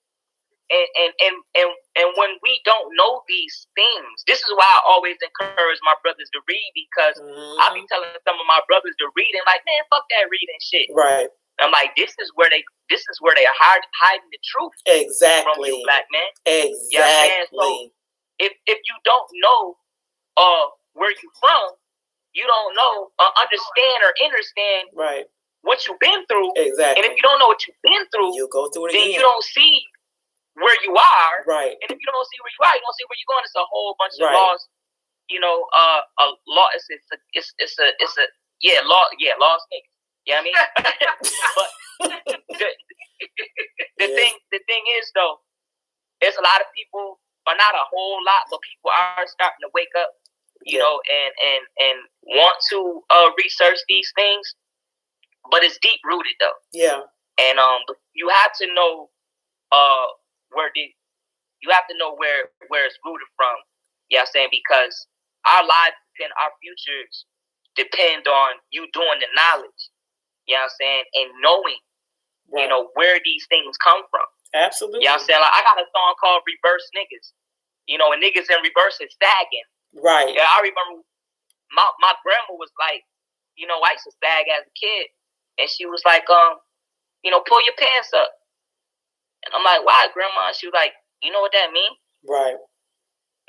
And when we don't know these things, this is why I always encourage my brothers to read, because I be telling some of my brothers to read and like, man, fuck that reading shit. Right. I'm like, this is where they are hiding the truth. Exactly. From you, black man. Exactly. You know what I'm saying? So if you don't know where you from, you don't know understand or understand what you've been through. Exactly. And if you don't know what you've been through, you go through it then again. you don't see where you are. Right. And if you don't see where you are, you don't see where you're going. It's a whole bunch of laws. You know, a law. Lost niggas. You know what I mean? But the thing is though, there's a lot of people, but not a whole lot, but people are starting to wake up, you know, and want to research these things. But it's deep rooted though. Yeah. And you have to know where it's rooted from. You know what I'm saying? Because our lives and our futures depend on you doing the knowledge. You know what I'm saying? And knowing, you know, where these things come from. Absolutely. You know what I'm saying? Like, I got a song called Reverse Niggas. You know, and niggas in reverse is sagging. Right. Yeah, I remember my grandma was like, you know, I used to sag as a kid. And she was like, you know, pull your pants up. And I'm like, why, grandma? And she was like, you know what that means? Right.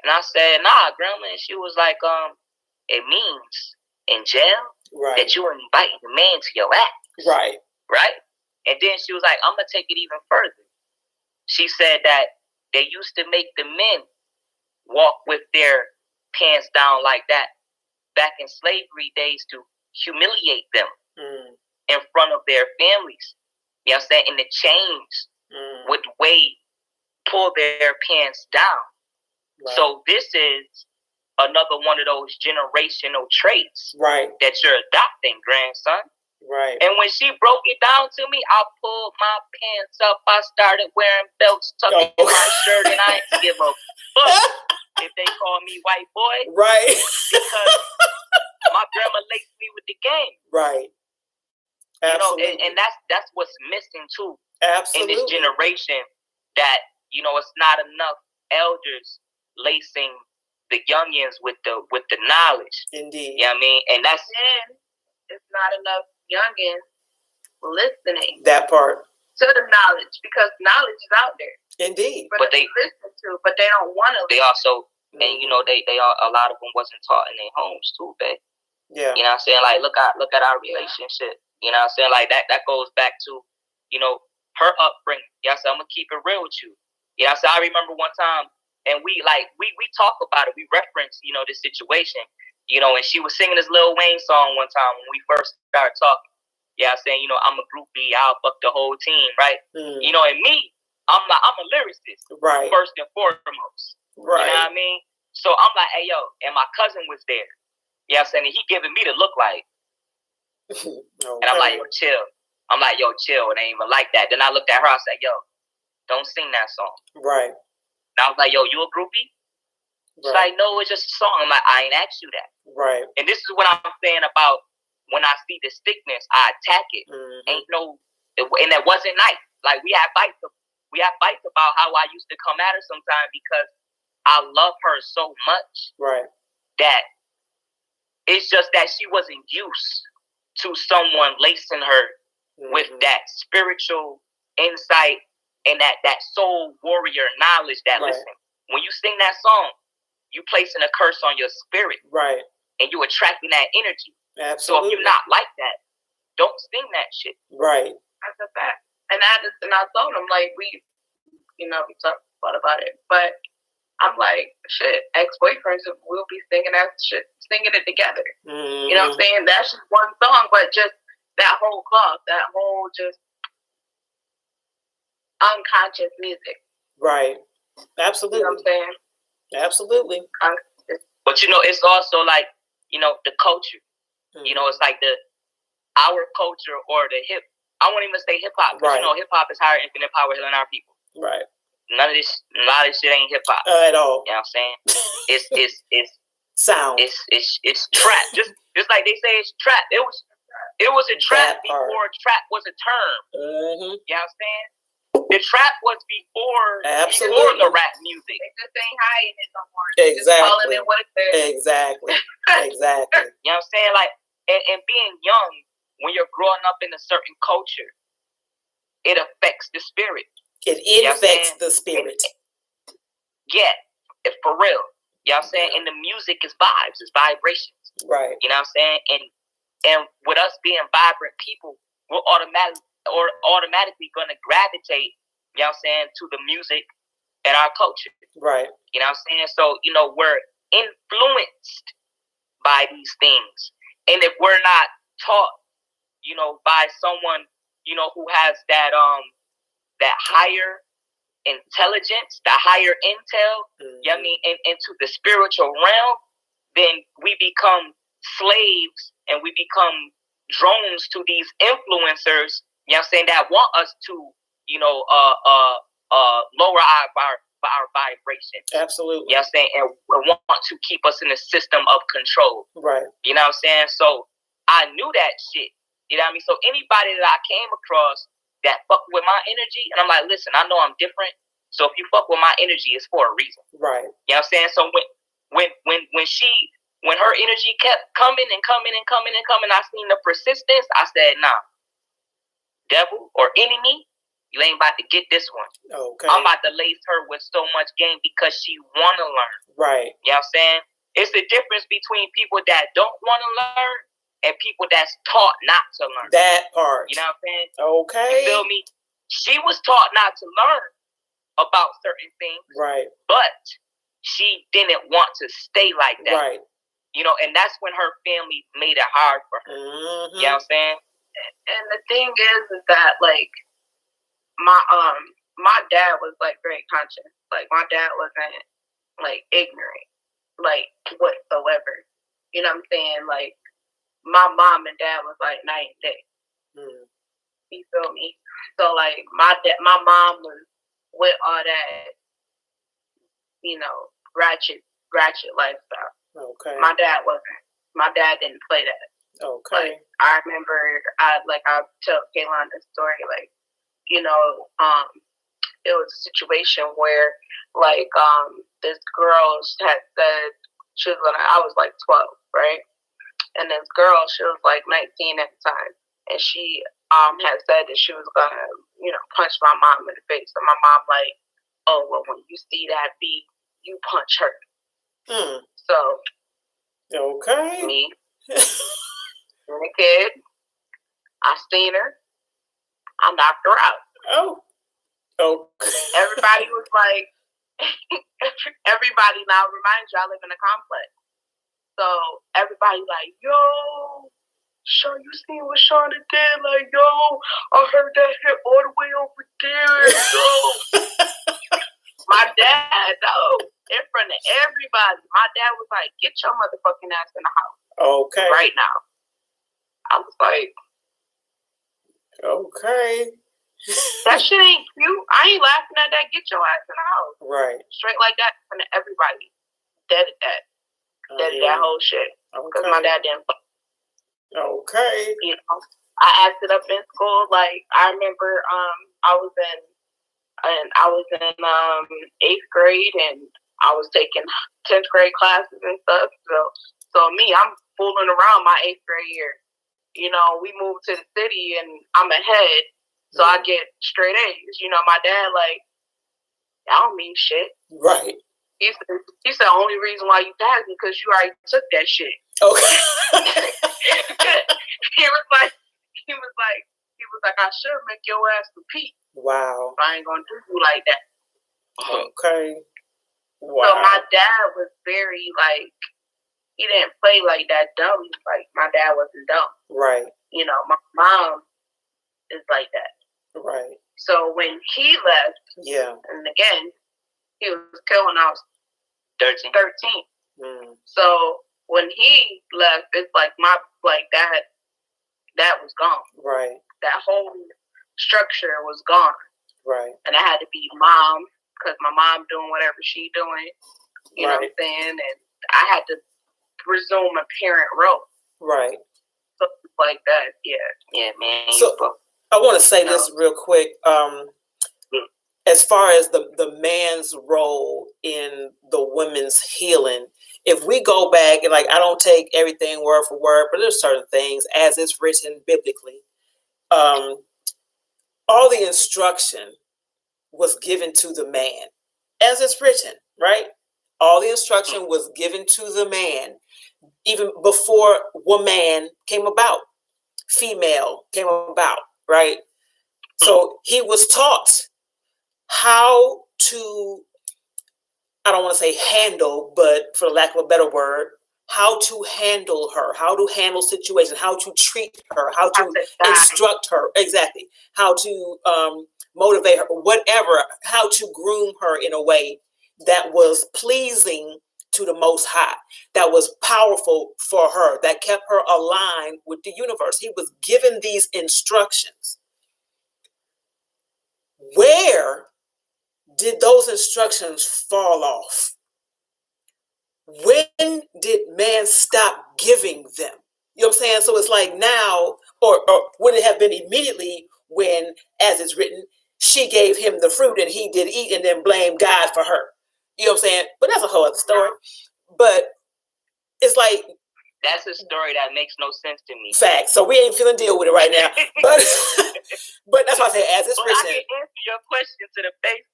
And I said, nah, grandma. And she was like, it means in jail that you inviting the man to your act. Right. Right? And then she was like, I'm going to take it even further. She said that they used to make the men walk with their pants down like that back in slavery days to humiliate them in front of their families. You know what I'm saying? And the chains would pull their pants down. Right. So this is another one of those generational traits that you're adopting, grandson. Right. And when she broke it down to me, I pulled my pants up. I started wearing belts, tucking in my shirt, and I didn't give a fuck if they call me white boy. Right. Because my grandma laced me with the game. Right. Absolutely. You know, and that's what's missing too. Absolutely. In this generation, that, you know, it's not enough elders lacing the youngins with the knowledge. Indeed. You know what I mean? And that's it's not enough youngins listening. That part. To the knowledge, because knowledge is out there. Indeed. But they listen to, but they don't want to. They also, and you know, they a lot of them wasn't taught in their homes too, babe. Yeah. You know what I'm saying? Like, look at our relationship. You know what I'm saying? Like, that goes back to, you know, her upbringing. You know what I'm saying? I'm going to keep it real with you. You know what I'm saying? I remember one time, and we talk about it. We reference, you know, this situation. You know, and she was singing this Lil Wayne song one time when we first started talking. Yeah, saying, you know, I'm a groupie, I'll fuck the whole team, right? You know, and me, I'm a lyricist, right? First and foremost, right? You know what I mean? So I'm like, hey, yo, and my cousin was there. Yeah, I'm saying, and he giving me the look like, and I'm like, yo, chill. I'm like, yo, chill. It ain't even like that. Then I looked at her, I said, yo, don't sing that song. Right. And I was like, yo, you a groupie? She's like, no, it's just a song. I'm like, I ain't asked you that. Right. And this is what I'm saying about when I see the sickness, I attack it. Ain't no, and that wasn't nice. Like we have fights about how I used to come at her sometimes because I love her so much. Right. That it's just that she wasn't used to someone lacing her with that spiritual insight and that soul warrior knowledge that listen, when you sing that song, you placing a curse on your spirit. Right. And you attracting that energy. Absolutely. So if you're not like that, don't sing that shit. Right. That's a fact. And I told him, like, we talked about it. But I'm like, shit, ex-boyfriends, we'll be singing that shit, singing it together. You know what I'm saying? That's just one song, but just that whole cloth, that whole just unconscious music. Right. Absolutely. You know what I'm saying? Absolutely. But it's also like, the culture. It's like our culture or the I won't even say hip hop. Right. Hip hop is higher infinite power healing our people. Right. A lot of this shit ain't hip hop at all. You know what I'm saying? It's sound. It's trap. Just like they say it's trap. It was a trap before trap was a term. You know what I'm saying? The trap was before the rap music. They just ain't hiding it no more. Exactly. Calling it what it is. Exactly. Exactly. You know what I'm saying? Like, and being young, when you're growing up in a certain culture, it affects the spirit. It infects the spirit. For real. You know what I'm saying? And the music is vibes, it's vibrations. Right. You know what I'm saying? And with us being vibrant people, we're automatically gonna gravitate, you know what I'm saying, to the music and our culture. Right. You know what I'm saying? So, we're influenced by these things. And if we're not taught, by someone, who has that higher intelligence, the higher intel, you know what I mean, into the spiritual realm, then we become slaves and we become drones to these influencers, you know what I'm saying, that want us to, lower our vibration. Absolutely. You know what I'm saying? And want to keep us in a system of control. Right. You know what I'm saying? So I knew that shit. You know what I mean? So anybody that I came across that fuck with my energy, and I'm like, listen, I know I'm different. So if you fuck with my energy, it's for a reason. Right. You know what I'm saying? So when her energy kept coming and coming and coming and coming, I seen the persistence. I said, nah, devil or enemy, you ain't about to get this one. Okay. I'm about to lace her with so much game because she want to learn. Right. You know what I'm saying? It's the difference between people that don't want to learn and people that's taught not to learn. That part. You know what I'm saying? Okay. You feel me? She was taught not to learn about certain things. Right. But she didn't want to stay like that. Right. And that's when her family made it hard for her. You know what I'm saying? And the thing is that, like, my dad was, like, very conscious. Like, my dad wasn't, like, ignorant, like, whatsoever. You know what I'm saying? Like, my mom and dad was, like, night and day. You feel me? So, like, my mom was with all that, ratchet lifestyle. Okay. My dad wasn't. My dad didn't play that. Okay. Like, I remember, I tell Kaylon this story, like, it was a situation where, like, this girl had said she was I was like 12, right? And this girl, she was like 19 at the time, and she had said that she was gonna, punch my mom in the face. And my mom like, oh, well, when you see that beat, you punch her. So, okay, me, being a kid, I seen her, I knocked her out. Oh, everybody was like, everybody. Now, remind you, I live in a complex. So everybody like, yo, Sean, you seen what Shauna did? Like, yo, I heard that hit all the way over there, yo. My dad, though, in front of everybody, my dad was like, get your motherfucking ass in the house. Okay. Right now. I was like, okay. That shit ain't cute. I ain't laughing at that. Get your ass in the house. Right. Straight like that in front of everybody. deaded that. Deaded that whole shit. Because my dad didn't play. Okay. You know, I acted up in school. Like, I remember I was in 8th grade, and I was taking 10th grade classes and stuff. So me, I'm fooling around my 8th grade year. You know, we moved to the city, and I'm ahead, so I get straight A's. You know, my dad, like, I don't mean shit. Right. He said the only reason why you passed is because you already took that shit. Okay. he was like, I should make your ass repeat. Wow. I ain't gonna do you like that. Okay. Wow. So my dad was very, like, he didn't play like that dumb. Like, my dad wasn't dumb. Right. You know, my mom is like that. Right. So when he left, and again, he was killing us 13. So when he left, it's like that was gone. Right. That whole structure was gone. Right. And I had to be mom, because my mom doing whatever she doing. You know what I'm saying? And I had to resume a parent role. Right. So like that, yeah, man. So I want to say this real quick. As far as the man's role in the women's healing, if we go back and, like, I don't take everything word for word, but there's certain things as it's written biblically. All the instruction was given to the man, as it's written, right? All the instruction was given to the man, even before woman came about, female came about, right? So he was taught how to, I don't want to say handle, but for lack of a better word, how to handle her, how to handle situations, how to treat her, how to instruct her, exactly, how to motivate her, whatever, how to groom her in a way that was pleasing to the Most High, that was powerful for her, that kept her aligned with the universe. He was given these instructions. Where did those instructions fall off? When did man stop giving them? You know what I'm saying? So it's like now, or would it have been immediately when, as it's written, she gave him the fruit and he did eat and then blamed God for her? You know what I'm saying? But that's a whole other story. But it's like, that's a story that makes no sense to me. Fact. So we ain't feeling deal with it right now. But that's why I say, as it's written. I can answer your question to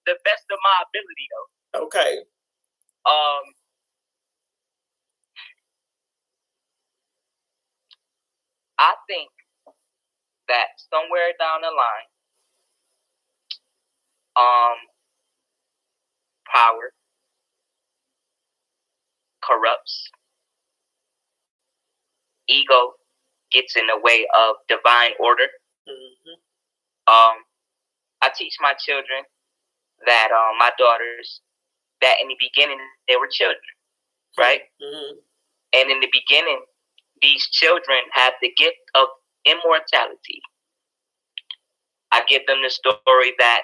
the best of my ability, though. Okay. I think that somewhere down the line, power corrupts. Ego gets in the way of divine order. Mm-hmm. I teach my children that, my daughters, that in the beginning they were children, right? Mm-hmm. And in the beginning, these children have the gift of immortality. I give them the story that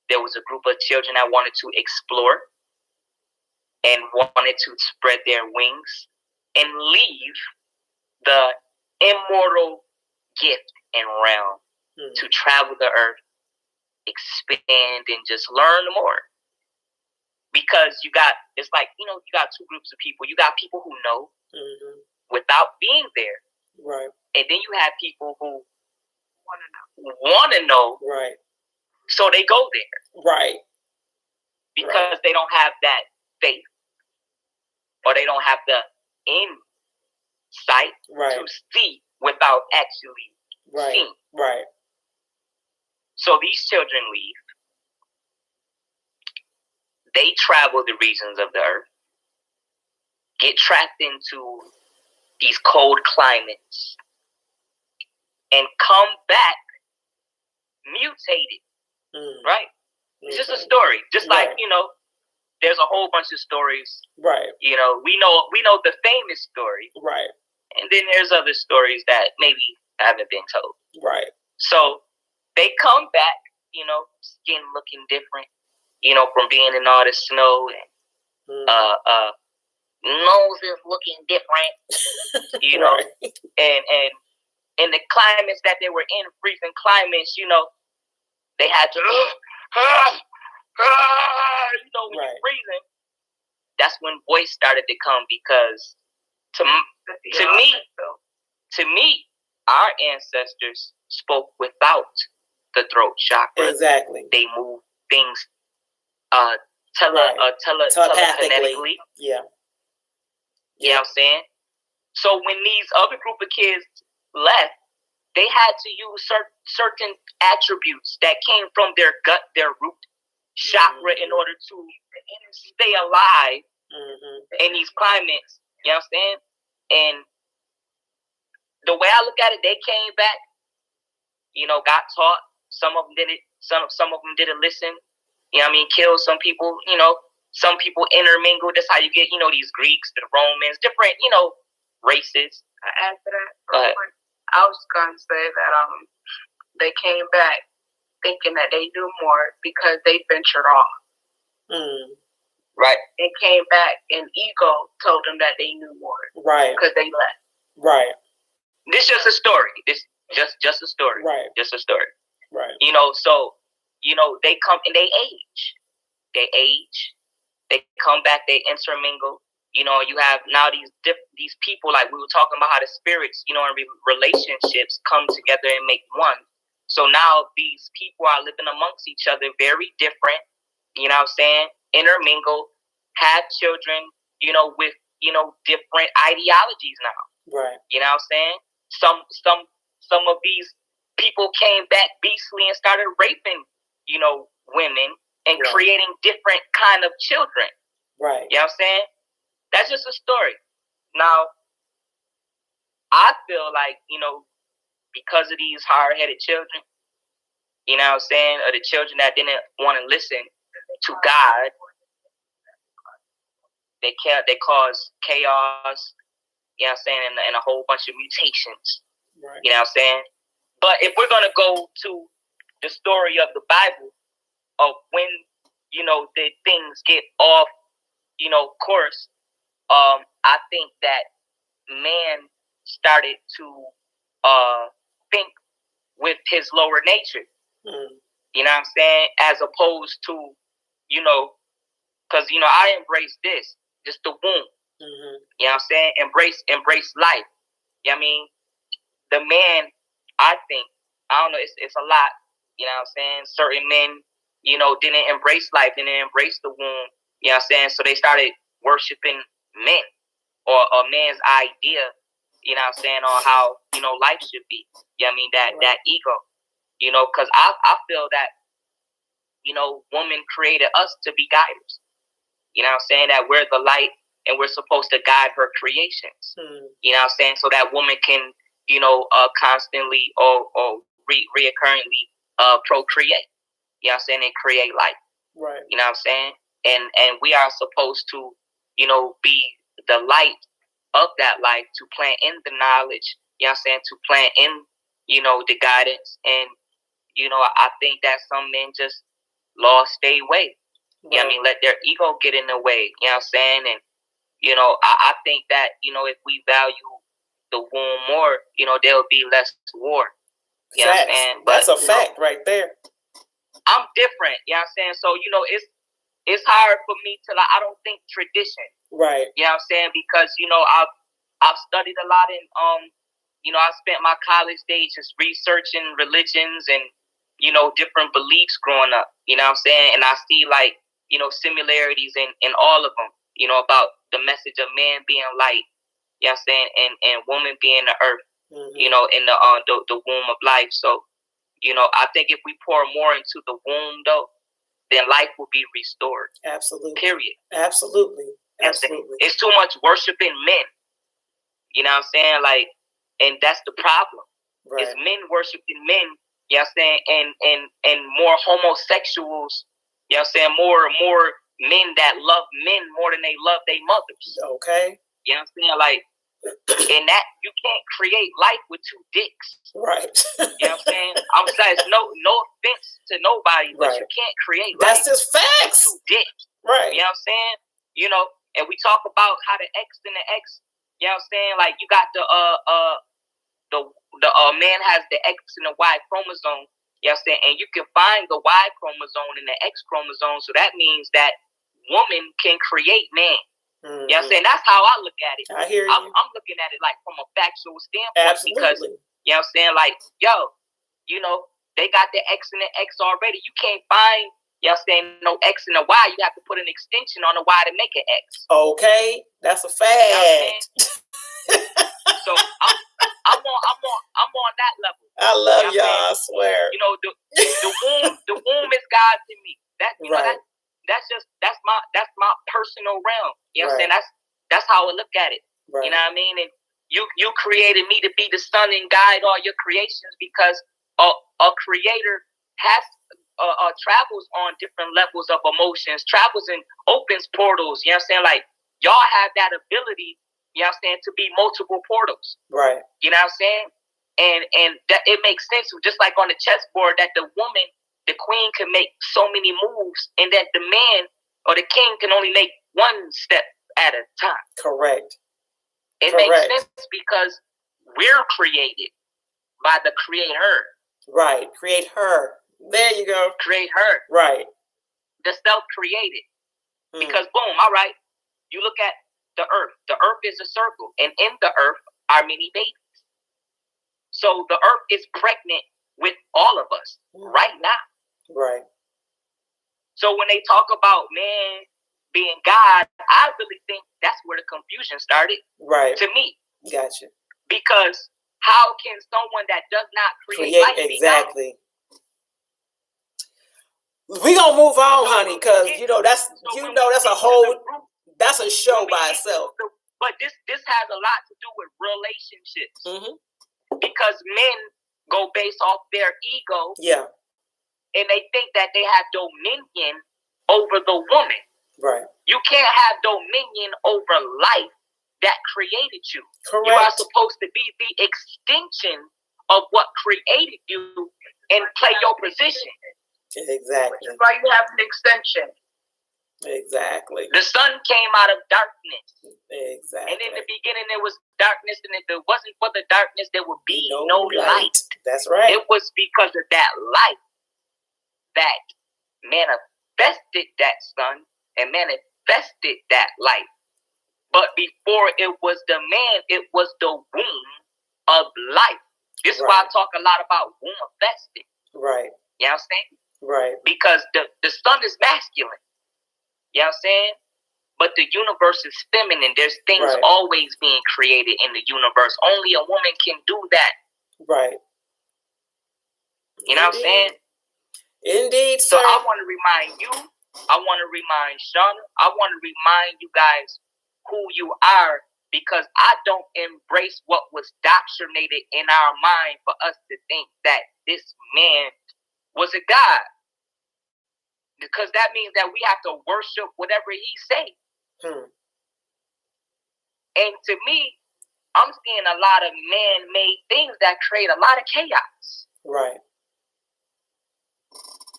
there was a group of children that wanted to explore and wanted to spread their wings and leave the immortal gift and realm to travel the earth, expand, and just learn more. Because it's like, you got two groups of people. You got people who know without being there. Right. And then you have people who want to know. Right. So they go there. Right. Because they don't have that faith. Or they don't have the insight to see without actually seeing. Right. So these children leave. They travel the regions of the earth, get trapped into these cold climates, and come back mutated. Right? It's just a story. Just like, there's a whole bunch of stories. Right. We know the famous story. Right. And then there's other stories that maybe haven't been told. Right. So they come back, skin looking different, from being in all the snow and nose is looking different, you know, and in the climates that they were in, freezing climates, you know, they had to, you know, when you're freezing, that's when voice started to come, because to me, our ancestors spoke without the throat chakra. Exactly. They moved things telephonetically. Yeah. You know what I'm saying? So when these other group of kids left, they had to use certain attributes that came from their gut, their root chakra, in order to stay alive in these climates. You know what I'm saying? And the way I look at it, they came back, you know, got taught. Some of them did it. Some of them didn't listen. You know what I mean? Killed some people. You know, some people intermingled. That's how you get, you know, these Greeks, the Romans, different, you know, races. After that, go ahead. I was going to say that they came back thinking that they knew more because they ventured off. Right. They came back and ego told them that they knew more. Right. Because they left. Right. This just a story. This just a story. Right. Just a story. Right. You know, so, you know, they come and they age. They come back, they intermingle. You know, you have now these people, like we were talking about how the spirits, you know, in relationships come together and make one. So now these people are living amongst each other, very different, you know what I'm saying? Intermingle, have children, you know, with, you know, different ideologies now. Right. You know what I'm saying? Some of these people came back beastly and started raping, you know, women and creating different kind of children. Right. You know what I'm saying? That's just a story. Now, I feel like, you know, because of these hard-headed children, you know what I'm saying, or the children that didn't want to listen to God, they cause chaos, you know what I'm saying, and a whole bunch of mutations. Right. You know what I'm saying? But if we're going to go to the story of the Bible, of when, you know, the things get off, you know, course, I think that man started to think with his lower nature. You know what I'm saying? As opposed to, you know, because, you know, I embrace this, just the womb. You know what I'm saying? Embrace life. You know what I mean? The man, I think, I don't know, it's a lot. You know what I'm saying? Certain men, you know, didn't embrace life, didn't embrace the womb. You know what I'm saying? So they started worshiping men, or a man's idea, you know what I'm saying, on how, you know, life should be. You know what I mean? That ego. You know, because I feel that, you know, woman created us to be guiders. You know what I'm saying? That we're the light and we're supposed to guide her creations. You know what I'm saying? So that woman can, you know, constantly or reoccurrently procreate. You know what I'm saying? And create life. Right. You know what I'm saying? And we are supposed to, you know, be the light of that life, to plant in the knowledge, you know what I'm saying, to plant in, you know, the guidance. And, you know, I think that some men just lost their way. Right. You know what I mean? Let their ego get in the way, you know what I'm saying? And, you know, I think that, you know, if we value the womb more, you know, there'll be less war. You know what I'm saying? But, that's a fact right there. I'm different, you know what I'm saying? So, you know, it's hard for me to, like, I don't think tradition. Right. You know what I'm saying? Because, you know, I've studied a lot in, you know, I spent my college days just researching religions and, you know, different beliefs growing up, you know what I'm saying? And I see, like, you know, similarities in all of them, you know, about the message of man being light, you know what I'm saying? And woman being the earth, you know, in the womb of life. So, you know, I think if we pour more into the womb, though, then life will be restored. Absolutely. Period. Absolutely. Absolutely. It's too much worshiping men. You know what I'm saying? Like, and that's the problem. Right. It's men worshiping men, you know what I'm saying? And more homosexuals, you know what I'm saying? More men that love men more than they love their mothers. Okay. You know what I'm saying? Like, and that, you can't create life with two dicks. Right. You know what I'm saying? I'm saying, no offense to nobody, but you can't create life. That's just facts. With two dicks. Right. You know what I'm saying? You know, and we talk about how the X and the X, you know what I'm saying? Like you got the man has the X and the Y chromosome, you know what I'm saying? And you can find the Y chromosome and the X chromosome, so that means that woman can create man. Mm-hmm. You know what I'm saying? That's how I look at it. I hear you. I'm looking at it like from a factual standpoint. Absolutely. Because, you know what I'm saying? Like, yo, you know, they got the X and the X already. You can't find, you know what I'm saying, no X and a Y. You have to put an extension on the Y to make an X. Okay, that's a fact. You know what I'm so I'm on that level. I love you know y'all, I swear. You know, the womb is God to me. That you know Right. that's my personal realm. You know what I'm Right. saying? That's how I look at it. Right. You know what I mean? And you created me to be the son and guide all your creations, because a creator has travels on different levels of emotions, travels and opens portals. You know what I'm saying? Like y'all have that ability, you know what I'm saying, to be multiple portals. Right. You know what I'm saying? And that it makes sense, just like on the chessboard, that the woman, the queen, can make so many moves, and that the man or the king can only make one step at a time. Correct. It makes sense because we're created by the creator. Right. Create her. There you go. Create her. Right. The self-created. Because boom, all right, you look at the earth. The earth is a circle, and in the earth are many babies. So the earth is pregnant with all of us right now. Right. So when they talk about man being God, I really think that's where the confusion started. Right. To me. Gotcha. Because how can someone that does not create life exactly. We gonna move on, honey, because that's a whole that's a show by itself. But this has a lot to do with relationships. Mm-hmm. Because men go based off their ego. Yeah. And they think that they have dominion over the woman. Right. You can't have dominion over life that created you. Correct. You are supposed to be the extension of what created you and play your position. Exactly. Which is why you have an extension. Exactly. The sun came out of darkness. Exactly. And in the beginning there was darkness, and if it wasn't for the darkness, there would be no light. That's right. It was because of that light that manifested that sun and manifested that light. But before it was the man, it was the womb of life. This is why I talk a lot about womb infested. Right. You know what I'm saying? Right. Because the sun is masculine. You know what I'm saying? But the universe is feminine. There's things always being created in the universe. Only a woman can do that. Right. You know what I'm saying? Indeed, So sir. I want to remind you, I want to remind Shauna, I want to remind you guys who you are, because I don't embrace what was indoctrinated in our mind for us to think that this man was a god. Because that means that we have to worship whatever he say. And to me, I'm seeing a lot of man-made things that create a lot of chaos. Right.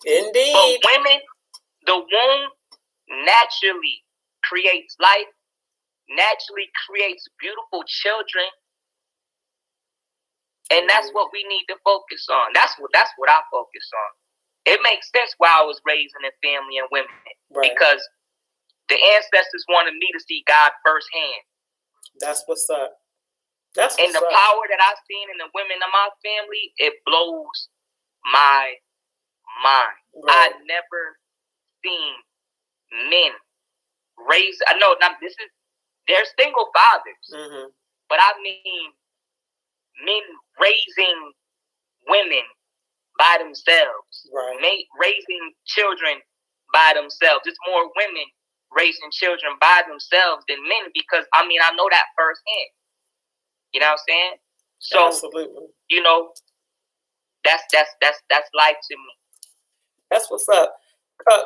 Indeed. But women, the womb naturally creates life, naturally creates beautiful children. And that's what we need to focus on. That's what I focus on. It makes sense why I was raised in a family and women. Right. Because the ancestors wanted me to see God firsthand. That's what's up. And the power that I've seen in the women of my family, it blows my mind. Right. I've never seen men raise. I know now they're single fathers, but I mean men raising women by themselves, raising children by themselves. It's more women raising children by themselves than men, because I know that firsthand. You know what I'm saying? So absolutely. That's life to me. That's what's up.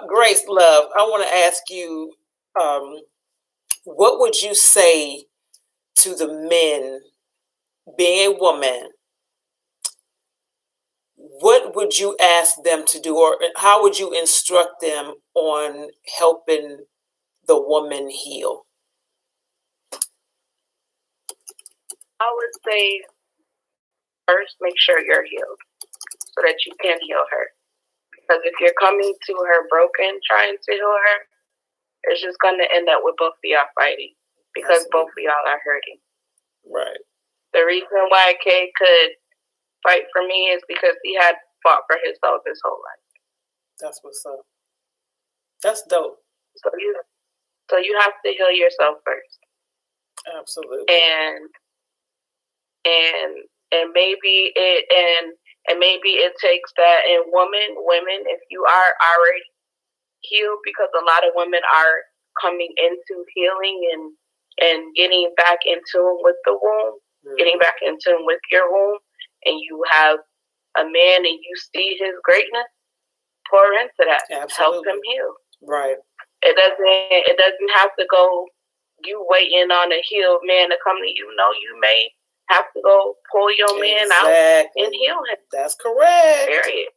Grace, love, I want to ask you, what would you say to the men, being a woman? What would you ask them to do, or how would you instruct them on helping the woman heal? I would say first make sure you're healed so that you can heal her. Because if you're coming to her broken, trying to heal her, it's just going to end up with both of y'all fighting because both of y'all are hurting. Right. The reason why Kay could fight for me is because he had fought for himself his whole life. That's what's up. That's dope. So you have to heal yourself first. Absolutely. And maybe it takes that in women, if you are already healed, because a lot of women are coming into healing and getting back in tune with the womb, getting back in tune with your womb, and you have a man and you see his greatness, pour into that. Absolutely. Help him heal. Right. It doesn't have to go you waiting on a healed man to come to you. No, you may have to go pull your man out and heal him. That's correct. Period.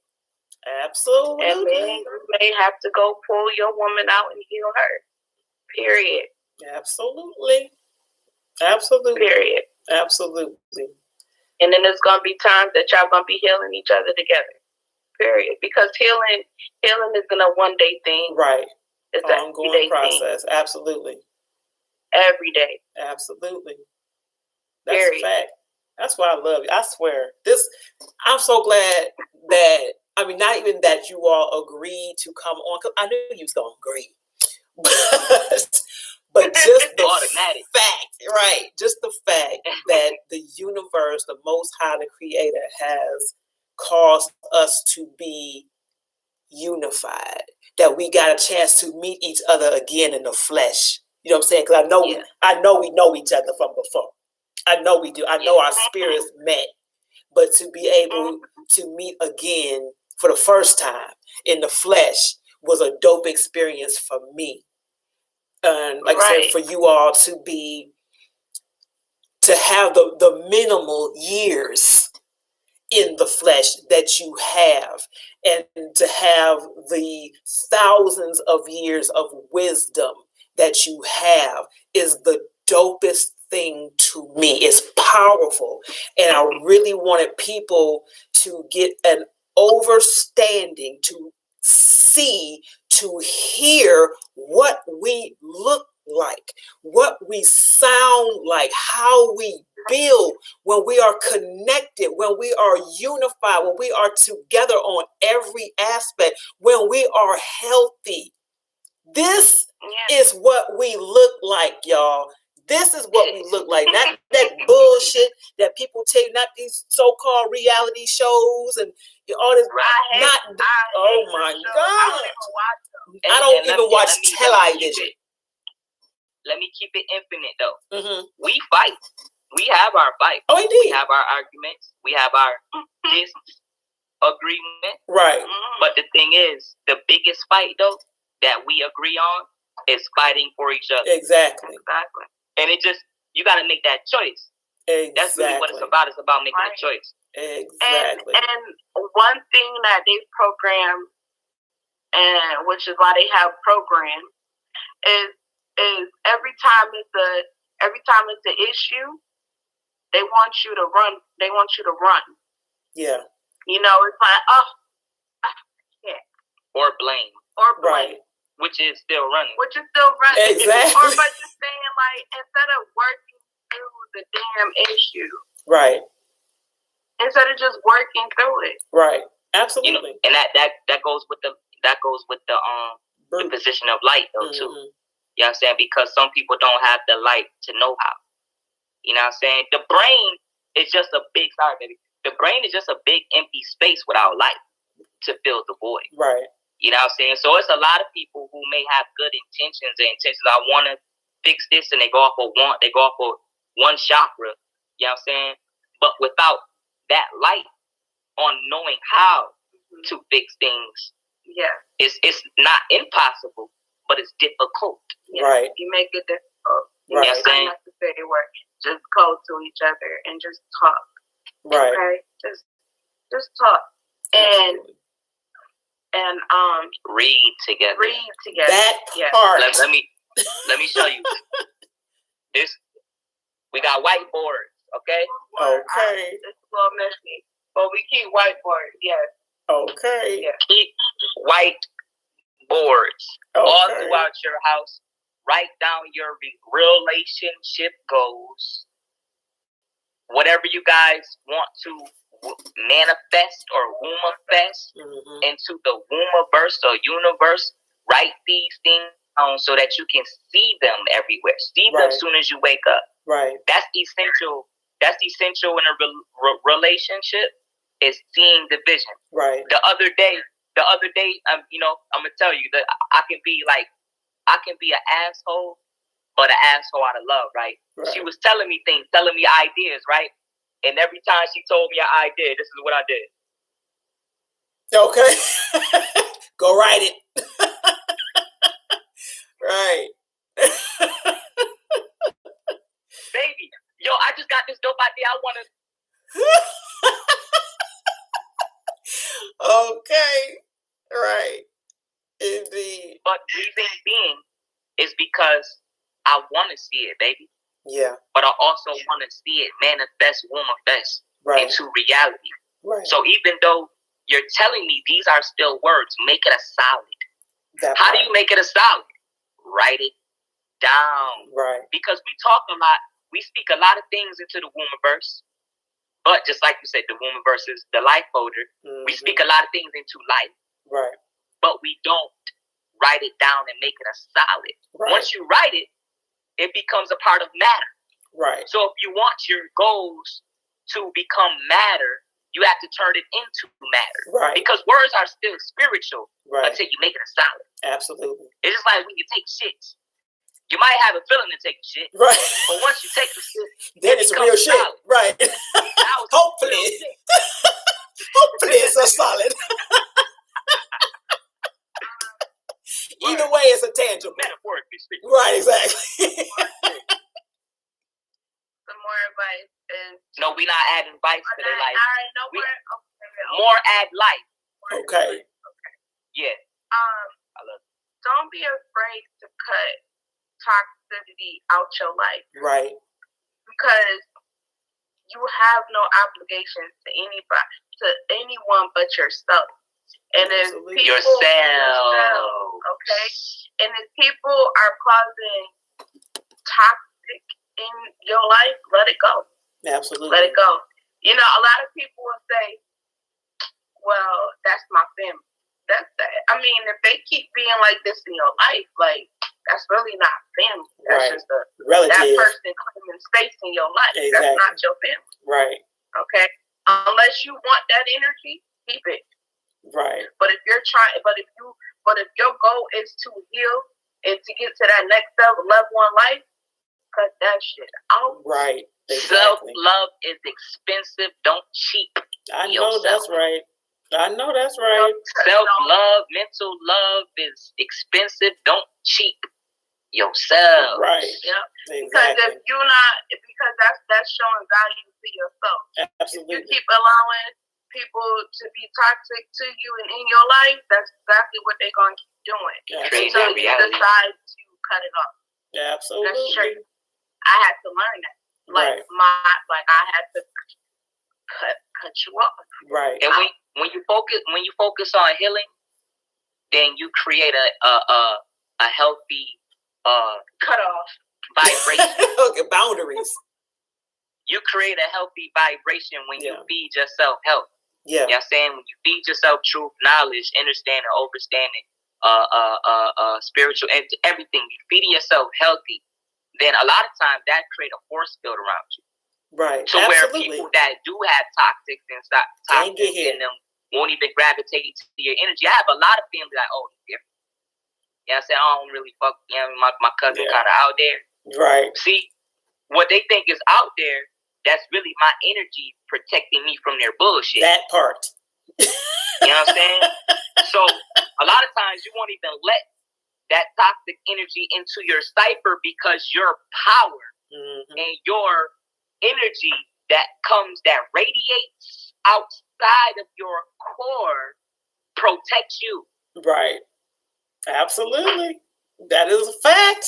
Absolutely. And then you may have to go pull your woman out and heal her. Period. Absolutely. Absolutely. Period. Absolutely. And then there's gonna be times that y'all gonna be healing each other together. Period. Because healing isn't a one day thing. Right. It's an ongoing process. Thing. Absolutely. Every day. Absolutely. That's a fact. That's why I love you. I swear. I'm so glad that, I mean, not even that you all agreed to come on, because I knew you was going to agree. But just the automatic fact, right? Just the fact that the universe, the Most High, the Creator, has caused us to be unified, that we got a chance to meet each other again in the flesh. You know what I'm saying? Because I know we know each other from before. I know we do. I know our spirits met, but to be able to meet again for the first time in the flesh was a dope experience for me. And like I said, for you all to have the minimal years in the flesh that you have, and to have the thousands of years of wisdom that you have is the dopest thing to me. It's powerful. And I really wanted people to get an overstanding, to see, to hear what we look like, what we sound like, how we build when we are connected, when we are unified, when we are together on every aspect, when we are healthy. This is what we look like, y'all. This is what we look like. Not that bullshit that people tell you, not these so-called reality shows and all this. Oh my God. I don't even watch television. Let me keep it infinite though. Mm-hmm. We fight. We have our fight. Oh, indeed. We have our arguments. We have our disagreement. Right. But the thing is, the biggest fight though that we agree on is fighting for each other. Exactly. And it just, you got to make that choice. Exactly. That's really what it's about. It's about making a choice. Exactly. And one thing that they program, and which is why they have program, is every time it's an issue, they want you to run. They want you to run. Yeah. You know, it's like, yeah. Or blame. Right. Which is still running. Exactly. Or but just saying, like, instead of working through the damn issue. Right. Instead of just working through it. Right. Absolutely. You know, and that goes with the position of light though too. You know what I'm saying? Because some people don't have the light to know how. You know what I'm saying? The brain is just a big The brain is just a big empty space without light to fill the void. Right. You know what I'm saying? So it's a lot of people who may have good intentions. I want to fix this, and they go off of one chakra. You know what I'm saying? But without that light on knowing how to fix things, it's not impossible, but it's difficult. Yeah. Right. You make it difficult. Right. You don't have to say a word. Just go to each other and just talk. Right. Okay? Just talk. Absolutely. And read together. That part. Let me show you. We got whiteboards Okay. Okay. It's a little messy, but we keep whiteboard. Yes. Okay. Yeah. Keep white boards all Okay. throughout your house. Write down your relationship goals. Whatever you guys want to manifest or womanifest into the womaverse or universe, write these things down so that you can see them everywhere. See them as soon as you wake up. Right. That's essential. That's essential in a relationship, is seeing the vision. Right. The other day, you know, I'm gonna tell you that I can be an asshole, but an asshole out of love, right? She was telling me things, telling me ideas, right? And every time she told me an idea, this is what I did. Okay. Go write it. Right. Baby, yo, I just got this dope idea. I want to. Okay. Right. Indeed. But reason being is because I want to see it, baby. Yeah. But I also want to see it manifest, womanifest into reality. Right. So even though you're telling me these are still words, make it a solid. How do you make it a solid? Write it down. Right. Because we talk a lot, we speak a lot of things into the womanverse. But just like you said, the womanverse is the life holder. We speak a lot of things into life. Right. But we don't write it down and make it a solid. Right. Once you write it, it becomes a part of matter. Right. So if you want your goals to become matter, you have to turn it into matter. Right. Because words are still spiritual until you make it a solid. Absolutely. It's just like when you take shits. You might have a feeling to take a shit. Right. But once you take the shit, then it's real shit. Solid. Right. Hopefully. Hopefully it's a solid. Either way, it's a tangible. Metaphorically speaking. Right, exactly. Some more advice is... No, we're not adding advice to their life. All right, no more. More add life. Okay. Yeah. I love it. Don't be afraid to cut toxicity out your life. Right. Because you have no obligation to anybody, to anyone but yourself. And if people, yourself, okay, and if people are causing toxic in your life, let it go. Absolutely. Let it go. You know, a lot of people will say, "Well, that's my family." That's that. I mean, if they keep being like this in your life, like, that's really not family. That's just a relative. That person claiming space in your life. Exactly. That's not your family. Right. Okay. Unless you want that energy, keep it. Right. But if you're trying, but if your goal is to heal and to get to that next level in life, cut that shit out. Right. Exactly. Self-love is expensive. Don't cheap. I know that's right. I know that's right. Self-love, mental love is expensive. Don't cheap yourself. Right. Yep. Exactly. Because that's showing value to yourself. Absolutely. If you keep allowing people to be toxic to you and in your life, that's exactly what they're going to keep doing. Until you decide to cut it off. Absolutely. That's true. I had to learn that. I had to cut you off. Right. And when you focus on healing, then you create a healthy cut off vibration. Okay, boundaries. You create a healthy vibration when you feed yourself health. Yeah. You know what I'm saying? When you feed yourself truth, knowledge, understanding, overstanding, spiritual, and everything, you feeding yourself healthy, then a lot of times that create a force field around you. Right. So where people that do have toxic in them won't even gravitate to your energy. I have a lot of family like, oh, he's different. You know what I'm saying? I don't really fuck, you know, my cousin kind of out there. Right. See, what they think is out there, that's really my energy protecting me from their bullshit. That part. You know what I'm saying? So a lot of times you won't even let that toxic energy into your cipher because your power and your energy that radiates outside of your core protects you. Right. Absolutely. That is a fact.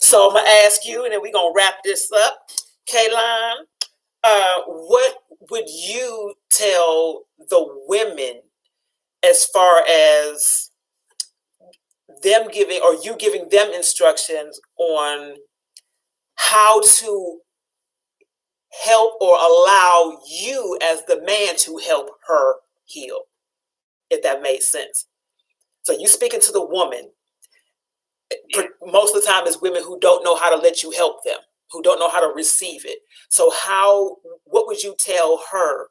So I'm going to ask you, and then we're going to wrap this up. Kaylon, What would you tell the women as far as them giving or you giving them instructions on how to help or allow you as the man to help her heal, if that made sense? So you speaking to the woman. Most of the time it's women who don't know how to let you help them, who don't know how to receive it. So what would you tell her?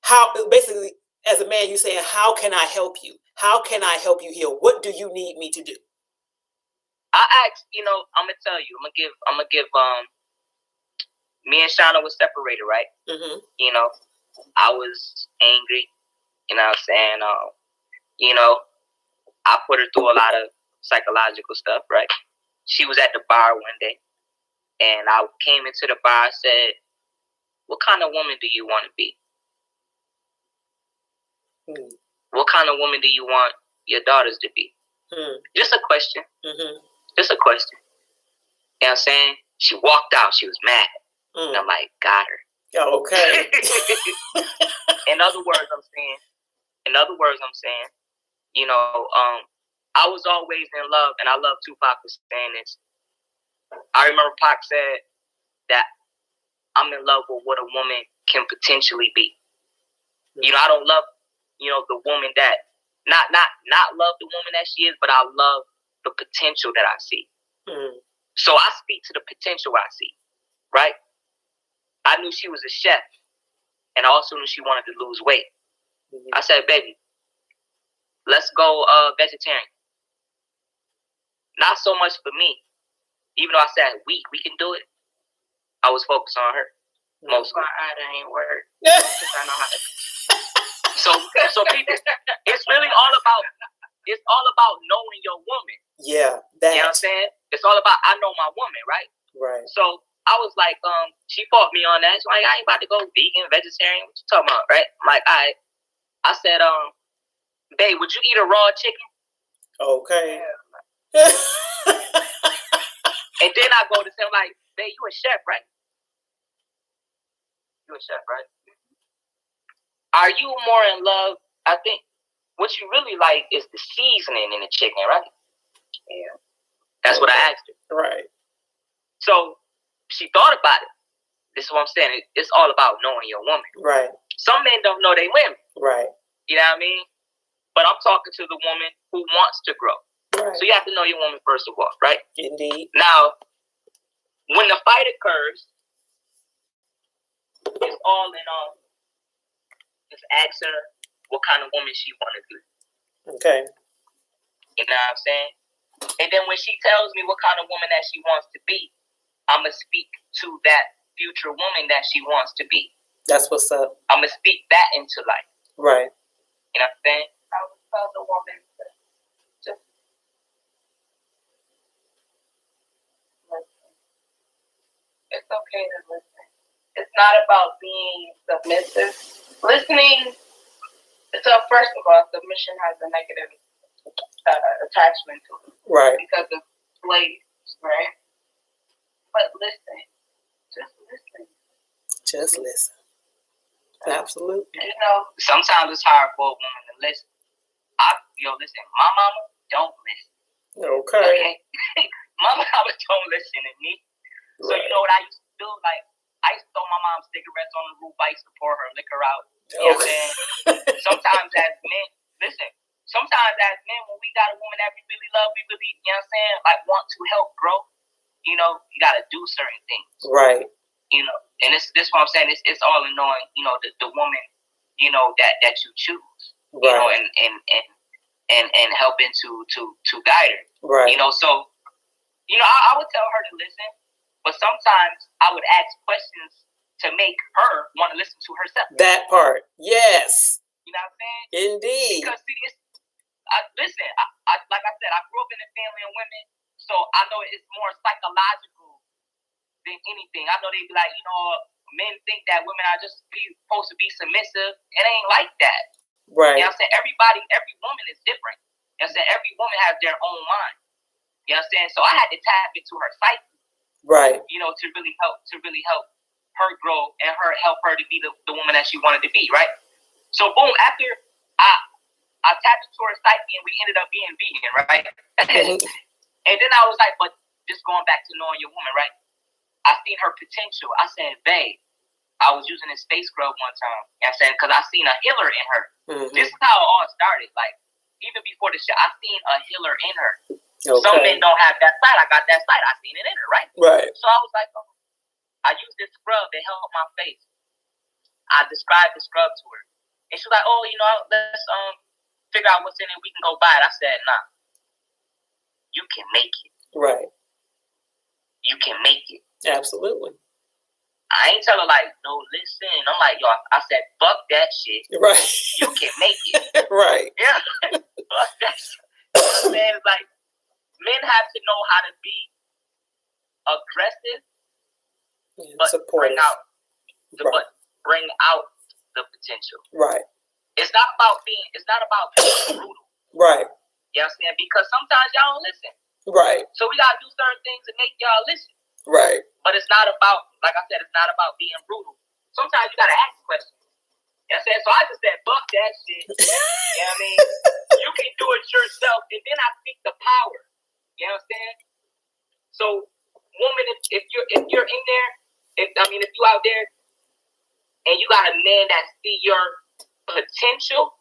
How, basically, as a man, you saying, how can I help you? How can I help you heal? What do you need me to do? I asked, I'm gonna tell you, I'm gonna give me and Shauna was separated, right? Mm-hmm. I was angry, you know what I'm saying? I put her through a lot of psychological stuff, right? She was at the bar one day, and I came into the bar and said, what kind of woman do you want to be? Mm. What kind of woman do you want your daughters to be? Just a question. Mm-hmm. Just a question. You know what I'm saying? She walked out. She was mad. And I'm like, got her. Oh, okay. In other words, I'm saying, I was always in love, and I love Tupac for saying this. I remember Pac said that I'm in love with what a woman can potentially be. I don't love, the woman that, not love the woman that she is, but I love the potential that I see. So I speak to the potential I see, right? I knew she was a chef, and I also knew she wanted to lose weight. I said, baby, let's go vegetarian. Not so much for me. Even though I said we can do it, I was focused on her. Most my eye ain't work. I know how to. So people, it's really all about knowing your woman. Yeah, you know what I'm saying? It's all about I know my woman, right? Right. So I was like, she fought me on that. She's like, I ain't about to go vegan, vegetarian. What you talking about, right? I'm like, all right. I said, babe, would you eat a raw chicken? Okay. And then I go to say, like, babe, you a chef, right? You a chef, right? Are you more in love? I think what you really like is the seasoning in the chicken, right? Yeah. That's what I asked her. Right. So she thought about it. This is what I'm saying. It's all about knowing your woman. Right. Some men don't know their women. Right. You know what I mean? But I'm talking to the woman who wants to grow. Right. So you have to know your woman first of all, right? Indeed. Now, when the fight occurs, it's all in all. Just ask her what kind of woman she want to be. Okay. You know what I'm saying? And then when she tells me what kind of woman that she wants to be, I'm going to speak to that future woman that she wants to be. That's what's up. I'm going to speak that into life. Right. You know what I'm saying? I would tell the woman to just listen. It's okay to listen. It's not about being submissive. Listening, so first of all, submission has a negative attachment to it. Right. Because of slaves, right? But listen. Just listen. Just listen. Absolutely. Sometimes it's hard for a woman to listen. Listen, my mama don't listen. Okay. My mama don't listen to me. So right. You know what I used to do? Like, I used to throw my mom's cigarettes on the roof. I used to pour her liquor out. You know what I'm saying? Sometimes as men, when we got a woman that we really love, we really, you know what I'm saying, like want to help grow, you got to do certain things. Right. And this what I'm saying. It's all in knowing, the woman, that you choose, right. and helping to guide her. Right. So, I would tell her to listen, but sometimes I would ask questions to make her want to listen to herself. That part. Yes. You know what I'm saying? Indeed. Because see, like I said, I grew up in a family of women, so I know it's more psychological than anything. I know they be like, men think that women are just supposed to be submissive. It ain't like that. Right. You know what I'm saying? Every woman is different. You know what I'm saying? Every woman has their own mind. You know what I'm saying? So I had to tap into her psyche. Right. To really help her grow and help her to be the woman that she wanted to be, right? So boom, after I tapped into her psyche and we ended up being vegan, right? And then I was like, but just going back to knowing your woman, right? I seen her potential. I said, babe, I was using this space scrub one time. You know what I'm saying? Because I seen a healer in her. This is how it all started. Like, even before the show, I seen a healer in her. Okay. Some men don't have that side. I got that side. I seen it in her, right? Right. So I was like, oh, I used this scrub to help my face. I described the scrub to her. And she was like, oh, let's figure out what's in it. We can go buy it. I said, nah. You can make it. Right. You can make it. Absolutely. I ain't tell her like, no, listen. I'm like, yo, I said, fuck that shit. Right. You can make it. Right. Yeah. Fuck that shit. Man, like, men have to know how to be aggressive, but supportive. bring out the potential. Right. It's not about being brutal. Right. You know what I'm saying? Because sometimes y'all don't listen. Right. So we gotta do certain things to make y'all listen. Right. But it's not about, like I said, it's not about being brutal. Sometimes you gotta ask questions. You know what I'm saying? So I just said, fuck that shit. You know what I mean? You can do it yourself. And then I speak the power. You know what I'm saying? So, woman, if you're in there, if you out there and you got a man that see your potential,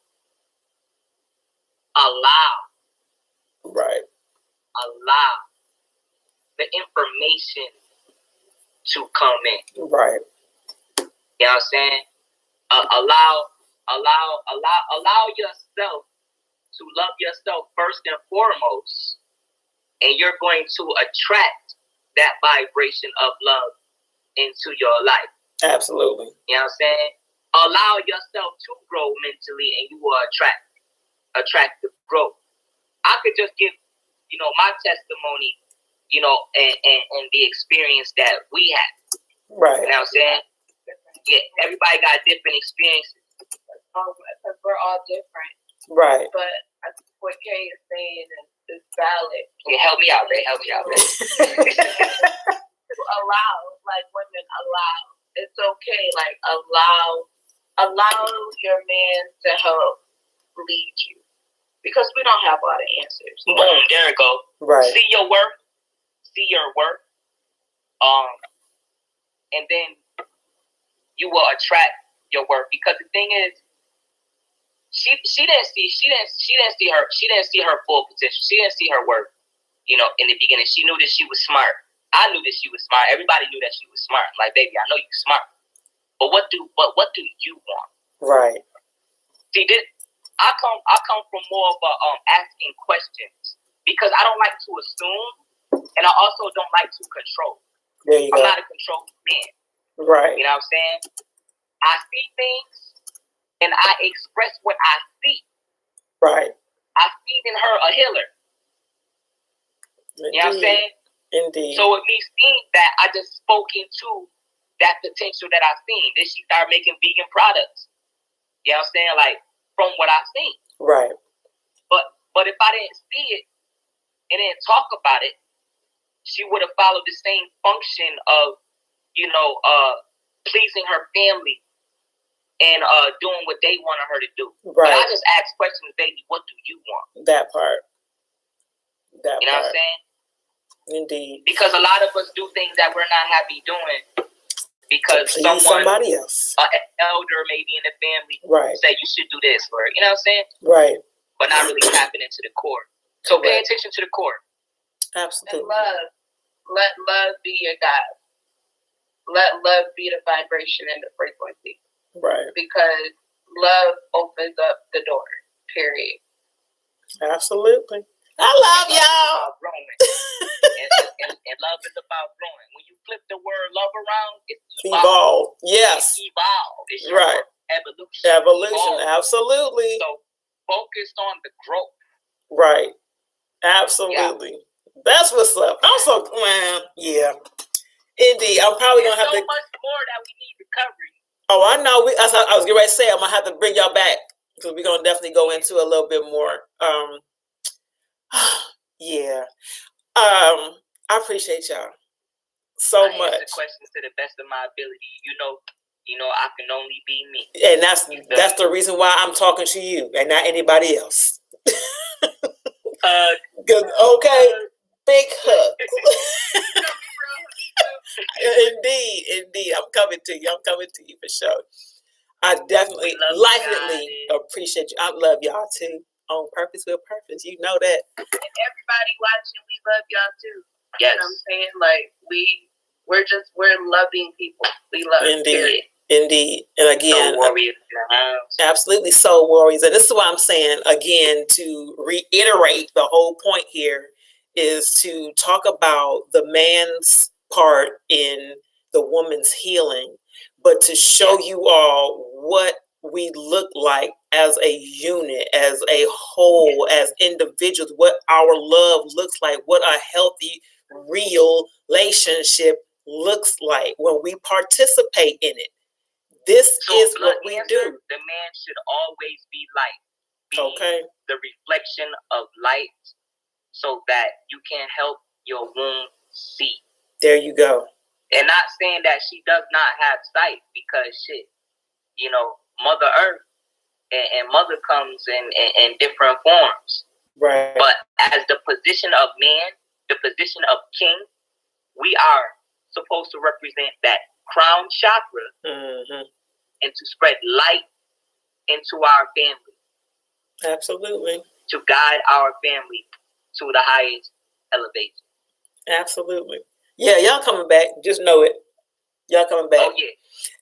allow the information to come in. Right. You know what I'm saying? Allow yourself to love yourself first and foremost, and you're going to attract that vibration of love into your life. Absolutely. You know what I'm saying? Allow yourself to grow mentally, and you will attract the growth. I could just give, my testimony, and the experience that we had. Right. You know what I'm saying? Yeah, everybody got different experiences. Because we're all different. Right. But I think what Kay is saying is valid. Yeah, help me out, babe. Allow, like women, allow. It's okay. Like allow your man to help lead you. Because we don't have all the answers. Boom, there it go. Right. See your worth. And then you will attract your worth. Because the thing is, she didn't see her full potential. She didn't see her worth. In the beginning, she knew that she was smart. I knew that she was smart. Everybody knew that she was smart. Like, baby, I know you're smart. But what do you want? Right. See, I come from more of a asking questions, because I don't like to assume, and I also don't like to control. There you go. I'm not a control man. Right. You know what I'm saying? I see things and I express what I see. Right. I see in her a healer. Indeed. You know what I'm saying? Indeed. So with me seeing that, I just spoke into that potential that I've seen. Then she started making vegan products. You know what I'm saying? Like, from what I've seen. Right. But if I didn't see it and didn't talk about it, she would have followed the same function of, pleasing her family and doing what they wanted her to do. Right. But I just asked questions, baby, what do you want? That part. You know what I'm saying? Indeed. Because a lot of us do things that we're not happy doing because somebody else, an elder maybe in the family, right, say you should do this, or you know what I'm saying? Right. But not really tapping into the core. So pay attention to the core. Absolutely. And let love be your guide. Let love be the vibration and the frequency. Right. Because love opens up the door. Period. Absolutely. I love y'all. And love is about growing. When you flip the word love around, it's evolve. Yes. It's evolve. It's right. Evolution. Evolution. Absolutely. So focus on the growth. Right. Absolutely. Yeah. That's what's up. I'm so yeah. Indeed. I'm probably gonna have so much more that we need to cover. Oh, I know. I was getting ready to say I'm gonna have to bring y'all back because we're gonna definitely go into a little bit more. Yeah. I appreciate y'all. so I much. answer questions to the best of my ability. You know, I can only be me. And that's the reason why I'm talking to you and not anybody else. Okay, big hug. Indeed. I'm coming to you for sure. I definitely, definitely appreciate you. I love y'all too. On purpose, with purpose. You know that. And everybody watching, we love y'all too. Yes. You know what I'm saying? Like we're loving people. We love. Indeed. And again, soul warriors in the house. Absolutely, soul warriors. And this is why I'm saying again, to reiterate the whole point here is to talk about the man's part in the woman's healing, but to show you all what we look like as a unit, as a whole, as individuals, what our love looks like, what a healthy, real relationship looks like when we participate in it. This is what we do. The man should always be light. Okay. The reflection of light so that you can help your womb see. There you go. And not saying that she does not have sight, because Mother Earth and Mother comes in different forms. Right. But as the position of man, the position of king, we are supposed to represent that crown chakra, and to spread light into our family. Absolutely. To guide our family to the highest elevation. Absolutely. Yeah, y'all coming back. Just know it. Y'all coming back. Oh, yeah.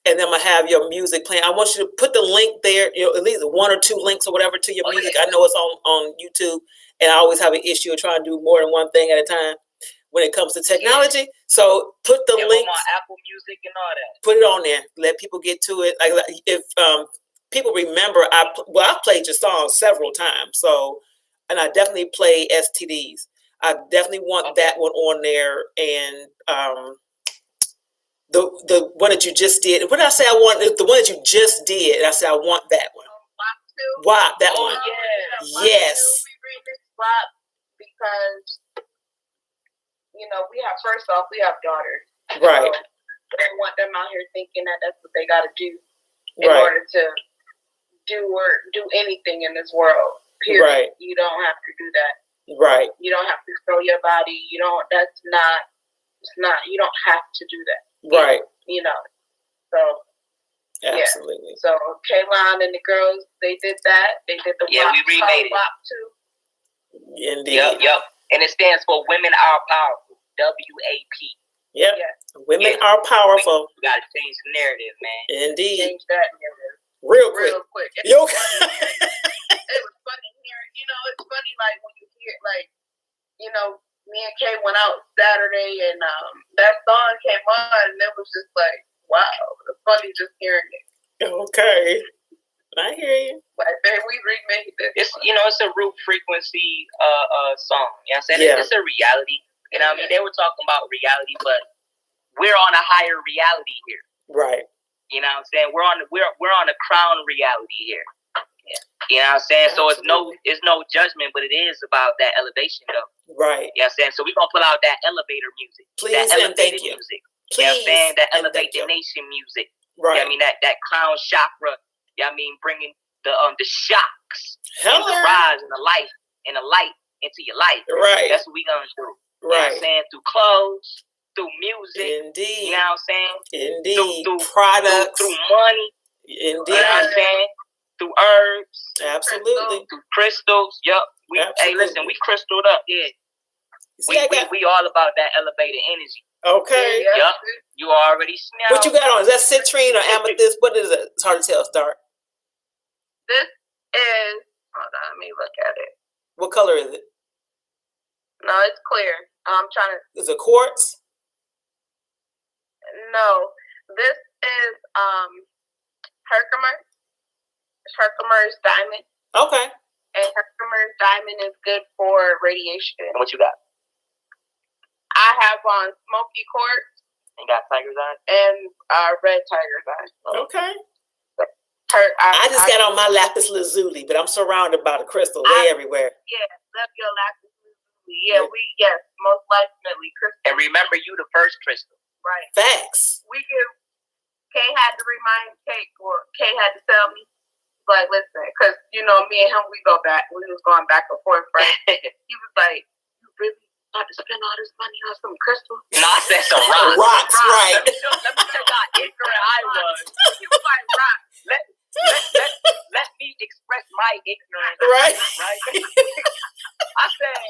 And then I'm going to have your music playing. I want you to put the link there, at least 1 or 2 links or whatever to your music. Yeah. I know it's on YouTube, and I always have an issue of trying to do more than one thing at a time when it comes to technology. Yeah. So put the link on Apple Music and all that. Put it on there. Let people get to it. Like if people remember, I've played your song several times. So, and I definitely play STDs. I definitely want that one on there, and the one that you just did. What did I say? I want the one that you just did. And I said I want that one. WAP, that one. Yeah. Yes. We remix WAP because we have daughters. Right. So I don't want them out here thinking that that's what they got to do in order to do anything in this world. Period. Right. You don't have to do that. Right. You don't have to show your body. You don't. It's not. You don't have to do that. Right. So. Absolutely. Yeah. So Kaylon and the girls, they did that. They did the we remade it. WAP too. Indeed. Yep. And it stands for Women Are Powerful. WAP. Yep. Yeah. Women are powerful. We gotta change the narrative, man. Indeed. Change that narrative. Real quick. It was funny hearing. It's funny like when you hear me and Kay went out Saturday and that song came on and it was just like, wow, it's funny just hearing it. Okay. I hear you. But we remade it. It's it's a root frequency song. You know what I'm saying? Yeah. It's a reality. You know what I mean? They were talking about reality, but we're on a higher reality here. Right. You know what I'm saying? We're on a crown reality here. Yeah. You know what I'm saying? Absolutely. So it's no judgment, but it is about that elevation though. Right. You know what I'm saying? So we're gonna pull out that elevator music. Please that and thank you. Music. Please. You know what I'm saying? That elevate the nation music. Right. You know what I mean? That crown chakra, you know what I mean, bringing the shocks and the rise and the light into your life. Right. That's what we gonna do. Right. You know what I'm saying? Through clothes, through music. Indeed. You know what I'm saying? Indeed. Through products. Through money. Indeed. You know what I'm saying? Through herbs. Absolutely. Through crystals. Yup. Hey, listen, we crystalled up. Yeah. We all about that elevated energy. Okay. Yup. You already smell. What you got on? Is that citrine or amethyst? What is it? It's hard to tell. Start. This is. Hold on. Let me look at it. What color is it? No, it's clear. I'm trying to. Is it quartz? No. This is Herkimer's diamond. Okay. And Herkimer's diamond is good for radiation. And what you got? I have on smoky quartz. And got tiger's eye? And red tiger's eye. Okay. I just got on my lapis lazuli, but I'm surrounded by the crystals. They everywhere. Yeah, love your lapis lazuli. Yeah, yes, most definitely crystal. And remember, you the first crystal. Right. Facts. Kay had to remind Kay, or Kay had to tell me, like, listen, because, me and him, we was going back and forth, right? He was like, you really about to spend all this money on some crystals? No, I said some rocks. Rocks, right. Let me tell you how ignorant I was. He was like, rocks. Let me express my ignorance. Right. Right? I said,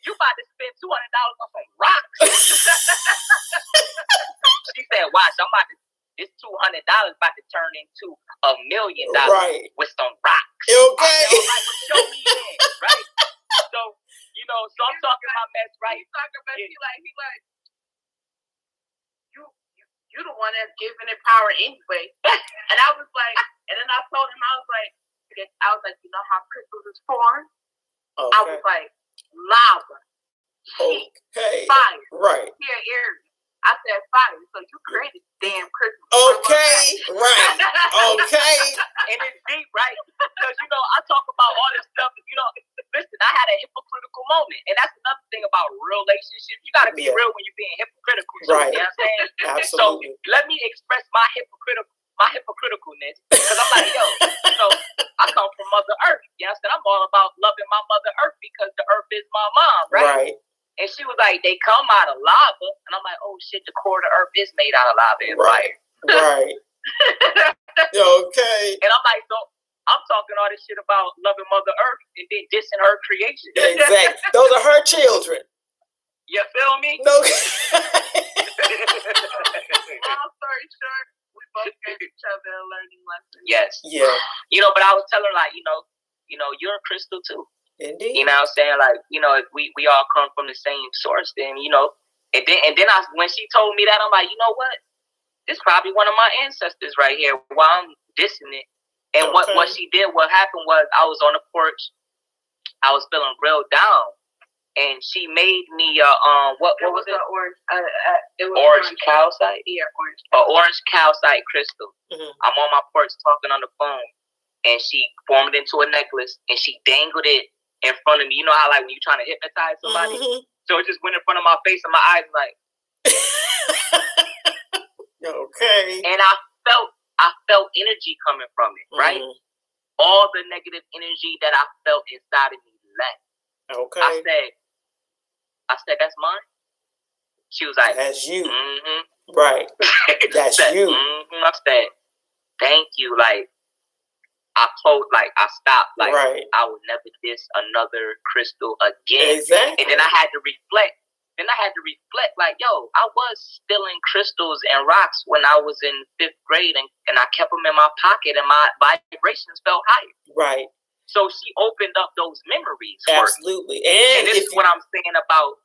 you about to spend $200 on some rocks. She said, watch, this $200 about to turn into $1 million Right. with some rocks. Okay. I said, all right, well, show me then, right? So, so I'm talking my mess, right? He's talking about, he like, you the one that's giving it power anyway. And I was like, and then I told him, I was like, you know how crystals is formed? Okay. I was like, lava, heat, fire. Right. Here, air. I said fire, so you created damn crystals. Okay. Right. Okay. And it's deep, right? Because, I talk about all this stuff. Listen, I had a hypocritical moment. And that's another thing about relationships. You got to be real when you're being hypocritical. Too, right. You know what I'm saying? Absolutely. So let me express my hypocriticalness. Because I'm like, I come from Mother Earth. You know what I'm saying? I'm all about loving my Mother Earth because the earth is my mom, right? And she was like, they come out of lava. And I'm like, oh, shit, the core of the earth is made out of lava and fire. Right. Okay. And I'm like, so I'm talking all this shit about loving Mother Earth and then dissing her creation. Exactly. Those are her children. You feel me? No. Long story short, we both gave each other a learning lesson. Yes. Yeah. But I was telling her, like, you're a crystal too. Indeed. You know what I'm saying? Like, if we all come from the same source, then, and then when she told me that, I'm like, you know what? This is probably one of my ancestors right here while I'm dissing it. And what she did, what happened was I was on the porch. I was feeling real down. And she made me what was it? Orange. It was orange calcite? Yeah, orange. Orange calcite crystal. Mm-hmm. I'm on my porch talking on the phone. And she formed it into a necklace. And she dangled it in front of me. You know how, like, when you're trying to hypnotize somebody? Mm-hmm. So it just went in front of my face and my eyes like. Okay. And I felt energy coming from it, right? Mm-hmm. All the negative energy that I felt inside of me left. Okay. I said, that's mine. She was like, that's you. Mm-hmm. Right. That's you. Mm-hmm. I said, thank you. Like, I stopped. Like, right. I would never diss another crystal again. Exactly. And then I had to reflect. Like, yo, I was stealing crystals and rocks when I was in 5th grade, and I kept them in my pocket, and my vibrations felt higher. Right. So she opened up those memories. Absolutely. And this is what I'm saying about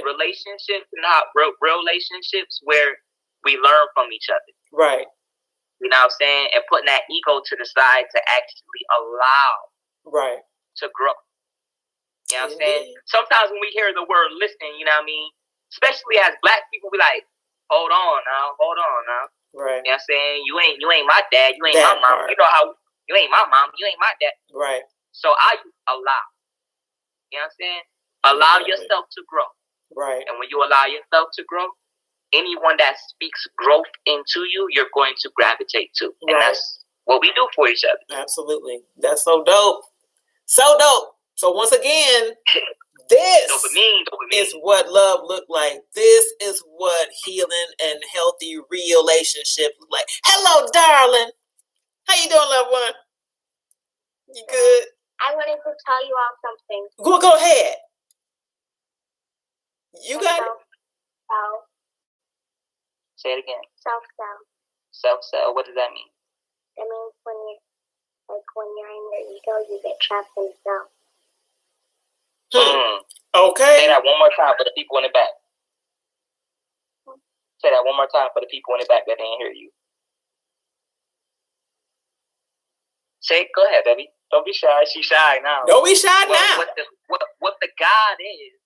relationships and how real relationships where we learn from each other. Right. You know what I'm saying? And putting that ego to the side to actually allow to grow. You know what I'm saying? Sometimes when we hear the word listen, you know what I mean? Especially as black people, we like, hold on now. Right. You know what I'm saying? You ain't my dad, you ain't my mom. You know how you ain't my mom, you ain't my dad. Right. So I allow. You know what I'm saying? Allow yourself to grow. Right. And when you allow yourself to grow, anyone that speaks growth into you, you're going to gravitate to. And that's what we do for each other. Absolutely. That's so dope. So dope. So once again, this dopamine. is what love look like. This is what healing and healthy relationship look like. Hello, darling. How you doing, loved one? You good? I wanted to tell you all something. Go ahead. You got it. Self. Say it again. Self-cell. Self-cell. What does that mean? It means when you're in your ego, you get trapped in self. Okay. Say that one more time for the people in the back. Say that one more time for the people in the back that didn't hear you. Say it. Go ahead, baby. Don't be shy. She's shy now. Don't be shy now. What the God is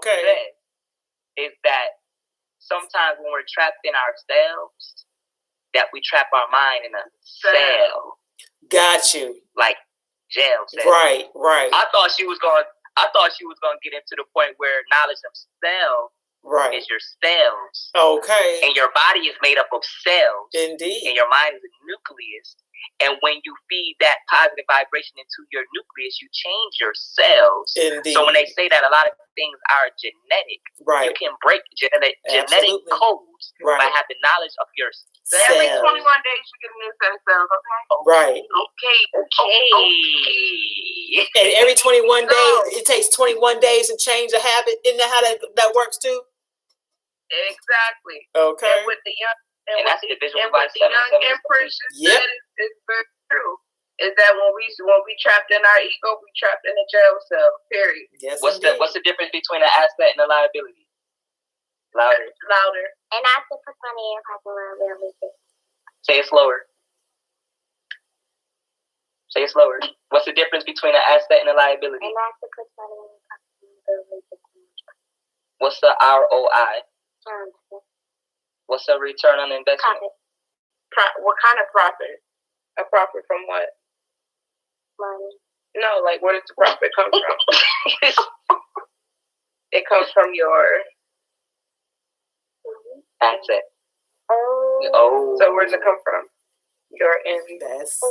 says is that sometimes when we're trapped in ourselves, that we trap our mind in a cell. Got you. Like jail cell. Right. I thought she was going to get into the point where knowledge of self Right. It's your cells. Okay. And your body is made up of cells. Indeed. And your mind is a nucleus. And when you feed that positive vibration into your nucleus, you change your cells. Indeed. So when they say that a lot of things are genetic, right. you can break genetic codes by having knowledge of your cells. Every 21 days you get a new set of cells, okay? Right. Okay. And every 21 days, it takes 21 days to change a habit. Isn't that how that works too? Exactly. Okay. And with the young, and that's the visual by the young empress, yep. it's very true. Is that when we trapped in our ego, we trapped in a jail cell. Period. Yes. What's the difference between an asset and a liability? Louder. And I have to put my name up a little bit. Say it slower. Say it slower. What's the difference between an asset and a liability? And I have to put my name up a little bit. What's the ROI? What's the return on investment? Profit. What kind of profit? A profit from what? Money. No, like where does the profit come from? It comes from your asset. Oh. So where does it come from? Your invest.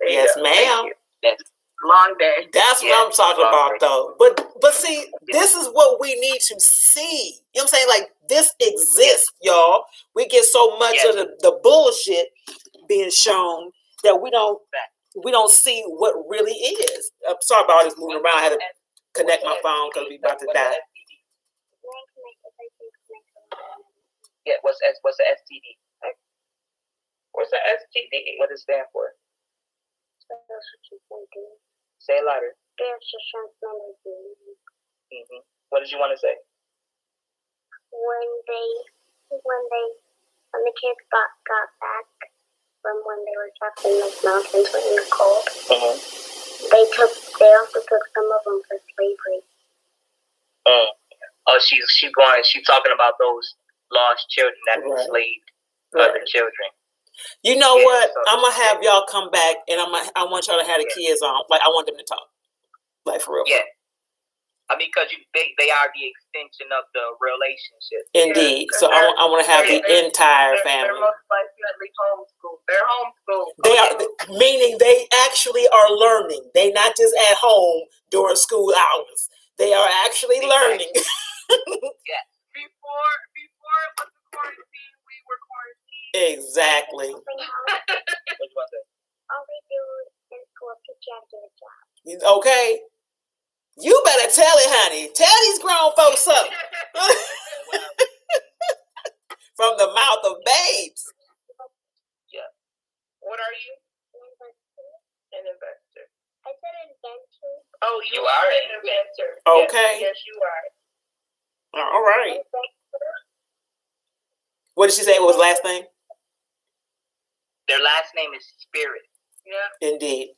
Yes, ma'am. Yes. Long day. That's what I'm talking about, though. But see, this is what we need to see. You know what I'm saying? Like, this exists, y'all. We get so much of the bullshit being shown that we don't see what really is. I'm sorry about all this moving around. I had to connect my phone because we about to die. Yeah, what's the STD? What's the STD? What does it stand for? Say it louder. Mm-hmm. What did you want to say? When the kids got back from when they were trapped in the mountains in the cold, they also took some of them for slavery. Oh, she's talking about those lost children that enslaved other children. You know what? I'm gonna have y'all come back, and I want y'all to have the kids on. Like, I want them to talk, like, for real. Yeah. I mean, because they are the extension of the relationship. Indeed. So I want to have the entire family. They're most likely homeschooled. They're homeschooled. They are, meaning they actually are learning. They not just at home during school hours. They are actually learning. Yeah. Before it was the quarantine, we were quarantined. Exactly. What you want to say? All they do in school is teach you how to get a job. Okay. You better tell it, honey. Tell these grown folks something. From the mouth of babes. Yeah. What are you? An investor. I said inventor. Oh, you are an inventor. Okay. Yes, you are. All right. What did she say? What was the last name? Their last name is Spirit. Yeah. Indeed.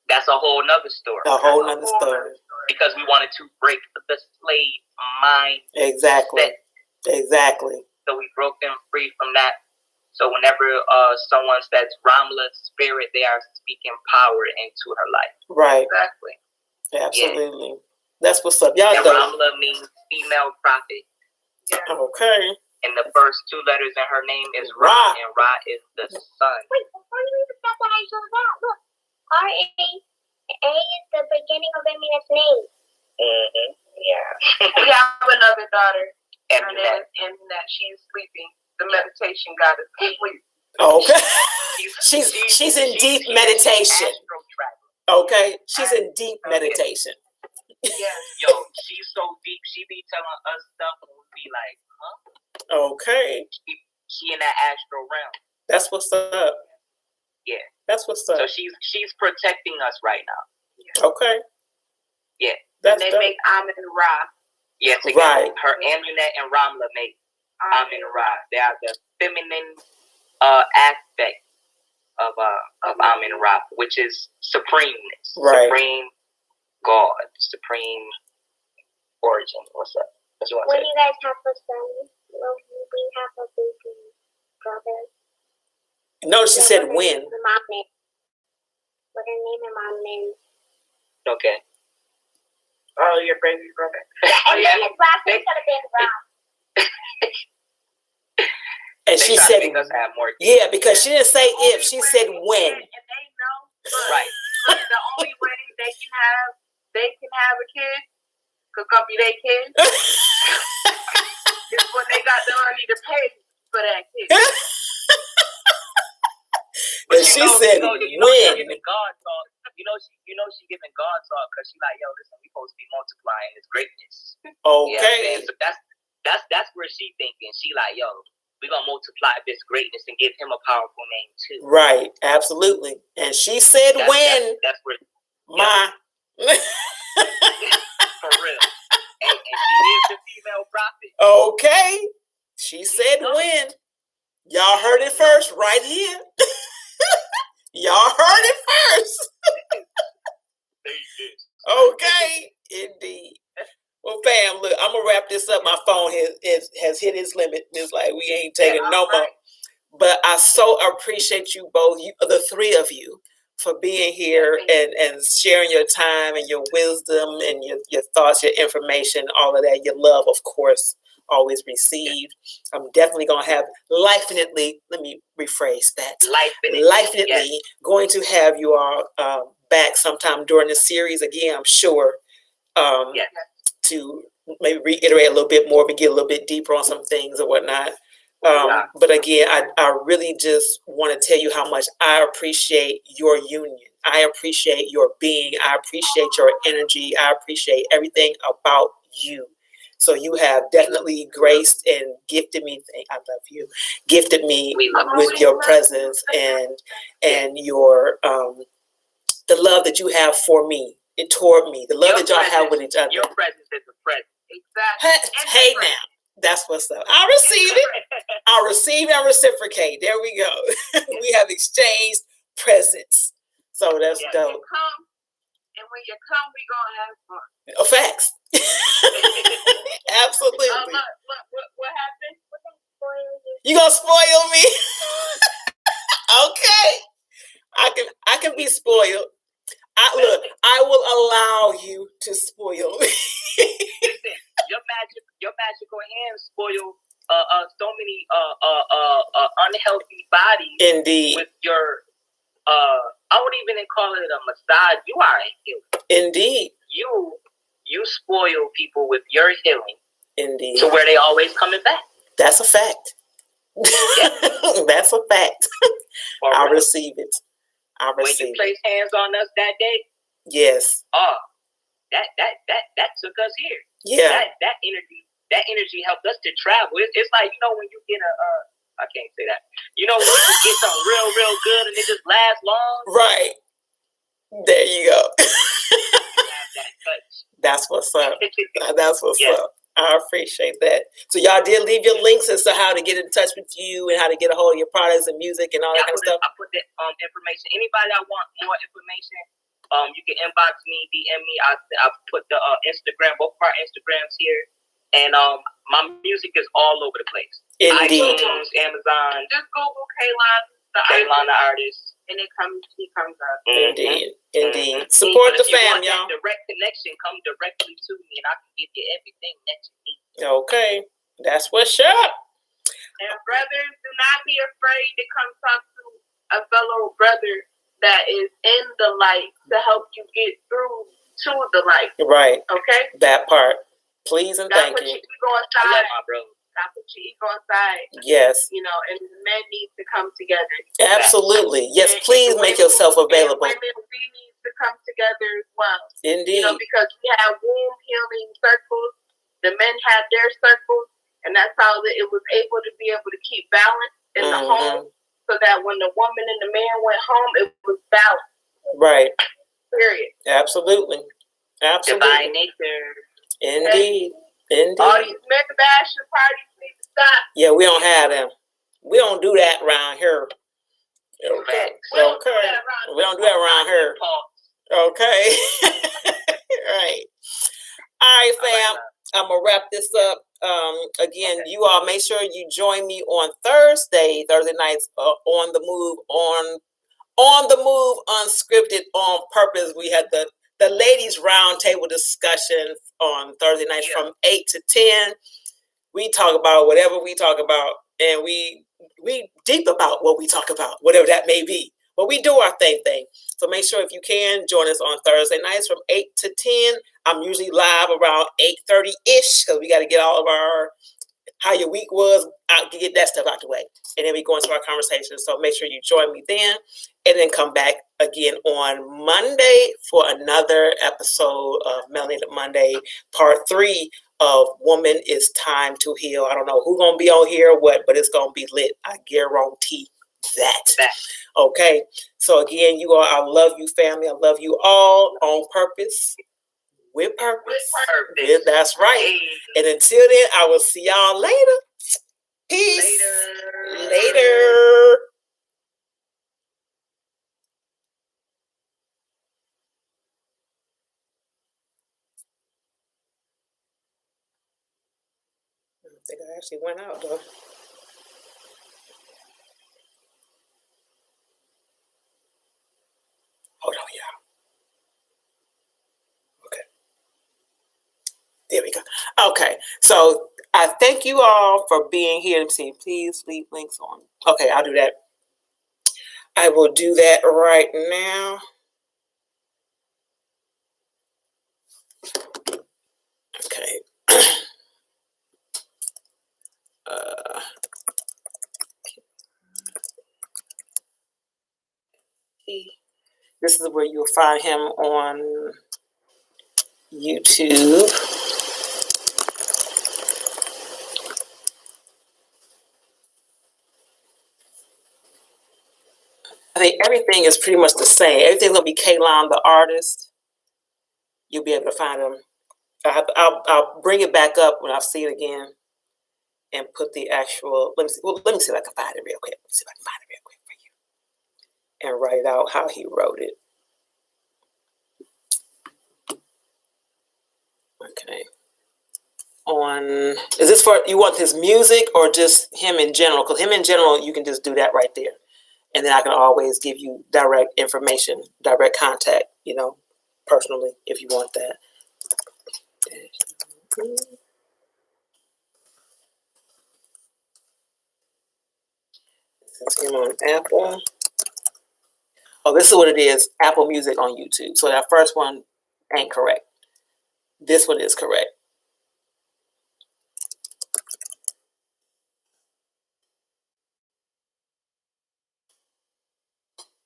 That's a whole nother story. A whole nother story. Because we wanted to break the slave mind. Exactly. Exactly. So we broke them free from that. So whenever someone says Ramla's spirit, they are speaking power into her life. Right. Exactly. Absolutely. Yeah. That's what's up. Y'all and know. Ramla means female prophet. Yeah. Okay. And the first two letters in her name is Ra, and Ra is the sun. Wait, before you leave the fact that I saw that, look. R-A. A is the beginning of Amina's name. Mm-hmm. Yeah. We have another daughter. And that she's sleeping. The meditation goddess is asleep. Okay. she's in deep meditation. Okay. She's in deep meditation. Yes. Yo, she's so deep. She be telling us stuff and we be like, huh? Okay. She in that astral realm. That's what's up. Yeah. That's what's up. So she's protecting us right now. Yeah. Okay. Yeah. And they make Amin and Ra. Yes, right. Her Amunet and Ramla make Amin and Ra. They are the feminine aspect of Amin and Ra, which is supremeness, right. Supreme God, supreme origin. What's up? What you want to say? When you guys have a son, will we have a baby brother? No, she said when. What her name and mom name? Okay. Oh, your baby brother. And then his last name could have been Brown. And she said, yeah, because she didn't say if, she said when. And they know, Right. But the only way they can have a kid, could come be their kid, is when they got the money to pay for that kid. And she said, when? She giving God talk. She giving God talk because she like, yo, listen, we supposed to be multiplying His greatness. Okay. So that's where she thinking. She like, yo, we gonna multiply this greatness and give Him a powerful name too. Right. Absolutely. And she said, when? That's where. My. For real. And she is the female prophet. Okay. She said when. Y'all heard it first right here. Y'all heard it first. Okay. Indeed. Well, fam, look, I'm going to wrap this up. My phone has hit its limit. It's like we ain't taking no more. But I so appreciate you both, the three of you, for being here and sharing your time and your wisdom and your thoughts, your information, all of that, your love, of course, always received. I'm definitely going to have lifinitely, let me rephrase that, lifinitely going to have you all back sometime during the series again, I'm sure, to maybe reiterate a little bit more, but get a little bit deeper on some things or whatnot. But again, I really just want to tell you how much I appreciate your union. I appreciate your being. I appreciate your energy. I appreciate everything about you. So you have definitely graced and gifted me. I love you. Gifted me with your presence and your the love that you have for me and toward me. The love that y'all have with each other. Your presence is a present. Exactly. Hey now. That's what's up. I receive it. I receive and reciprocate. There we go. We have exchanged presents. So that's dope. You come, and when you come, we gonna have fun. Oh, facts. Absolutely. What happened? You gonna spoil me? Okay. I can be spoiled. I will allow you to spoil me. Listen, your magical hands spoil so many unhealthy bodies. Indeed. With your I wouldn't even call it a massage. You are a healer. Indeed. You spoil people with your healing. Indeed. To where they always coming back. That's a fact. That's a fact. I receive it. When you place hands on us that day, yes. That took us here. Yeah. That energy helped us to travel. It's like, when you get I can't say that. When you just get something real good and it just lasts long. Right. There you go. That's what's up. That's what's up. I appreciate that. So y'all did leave your links as to how to get in touch with you and how to get a hold of your products and music and all that kind of stuff. I put that information. Anybody that want more information, you can inbox me, DM me. I put the Instagram, both of our Instagrams here, and my music is all over the place. Indeed. iTunes, Amazon. Just Google Kaylon the artist, and he comes up. Indeed. Indeed. Support the fam, y'all. Direct connection, come directly to me, and I can give you everything that you need. Okay, that's what's up. And brothers, do not be afraid to come talk to a fellow brother that is in the light to help you get through to the light. Right. Okay. That part. Please and thank you. Don't put your ego aside. I love my bro. Don't put your ego aside. Yes. And the men need to come together. Absolutely. Yes, please make yourself available. And women, we need to come together as well. Indeed. Because we have womb healing circles. The men have their circles. And that's how it was able to be able to keep balance in the home. So that when the woman and the man went home, it was balanced. Right. Period. Absolutely. Divine nature. Indeed. Indeed. All these men bashing parties need to stop. Yeah, we don't have them. We don't do that around here. Okay. We don't do that around here. Okay. Right. All right, fam. I'm gonna wrap this up. Again, you all make sure you join me on Thursday nights on the move, unscripted, on purpose. We had the the ladies roundtable discussion on Thursday nights from 8 to 10. We talk about whatever we talk about, and we deep about what we talk about, whatever that may be. But we do our thing. So make sure if you can join us on Thursday nights from 8 to 10. I'm usually live around 8:30-ish because we got to get all of our how your week was out to get that stuff out the way. And then we go into our conversation. So make sure you join me then, and then come back again on Monday for another episode of Melanated Monday, part 3 of Woman, It's Time to Heal. I don't know who's going to be on here or what, but it's going to be lit. I guarantee that. Okay. So again, you all, I love you, family. I love you all on purpose. With purpose. Yeah, that's right. And until then, I will see y'all later. Peace. Later. I think I actually went out though. Hold on, y'all. Okay. There we go. Okay. So I thank you all for being here. Let me see. Please leave links on. Okay, I'll do that. I will do that right now. Okay. This is where you'll find him on YouTube. I think everything is pretty much the same. Everything's gonna be Kaylon the artist. You'll be able to find him. I'll bring it back up when I see it again and put the actual. Let me see. Well, let me see if I can find it real quick. Let's see if I can find it real quick for you and write out how he wrote it. Okay. Is this for, you want his music or just him in general? Because him in general, you can just do that right there. And then I can always give you direct information, direct contact, personally, if you want that. This is him on Apple. Oh, this is what it is. Apple Music on YouTube. So that first one ain't correct. This one is correct.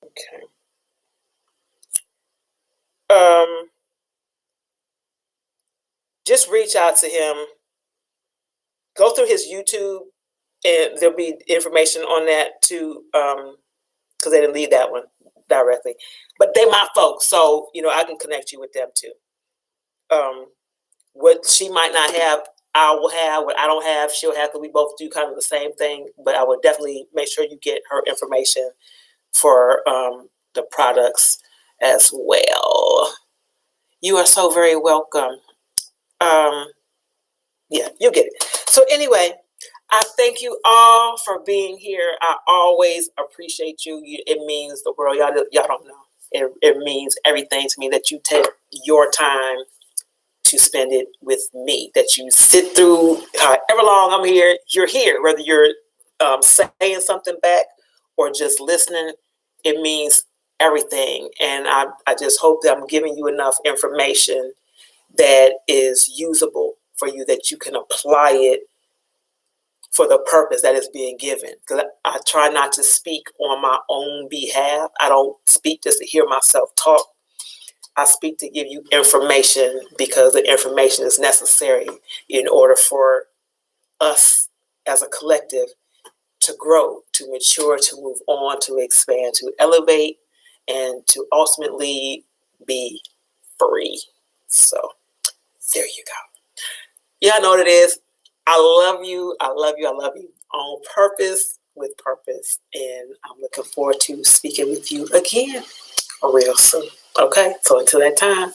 Okay. Just reach out to him. Go through his YouTube, and there'll be information on that too. Because they didn't leave that one directly, but they my folks, so I can connect you with them too. What she might not have, I will have. What I don't have, she'll have. Because we both do kind of the same thing. But I will definitely make sure you get her information for the products as well. You are so very welcome. Yeah, you'll get it. So anyway, I thank you all for being here. I always appreciate you. It means the world. Y'all don't know. It means everything to me that you take your time to spend it with me, that you sit through however long I'm here. You're here, whether you're saying something back or just listening. It means everything. And I just hope that I'm giving you enough information that is usable for you, that you can apply it for the purpose that is being given. Because I try not to speak on my own behalf. I don't speak just to hear myself talk. I speak to give you information because the information is necessary in order for us as a collective to grow, to mature, to move on, to expand, to elevate, and to ultimately be free. So there you go. Y'all know what it is. I love you. I love you. I love you on purpose, with purpose. And I'm looking forward to speaking with you again real soon. Okay? So until that time.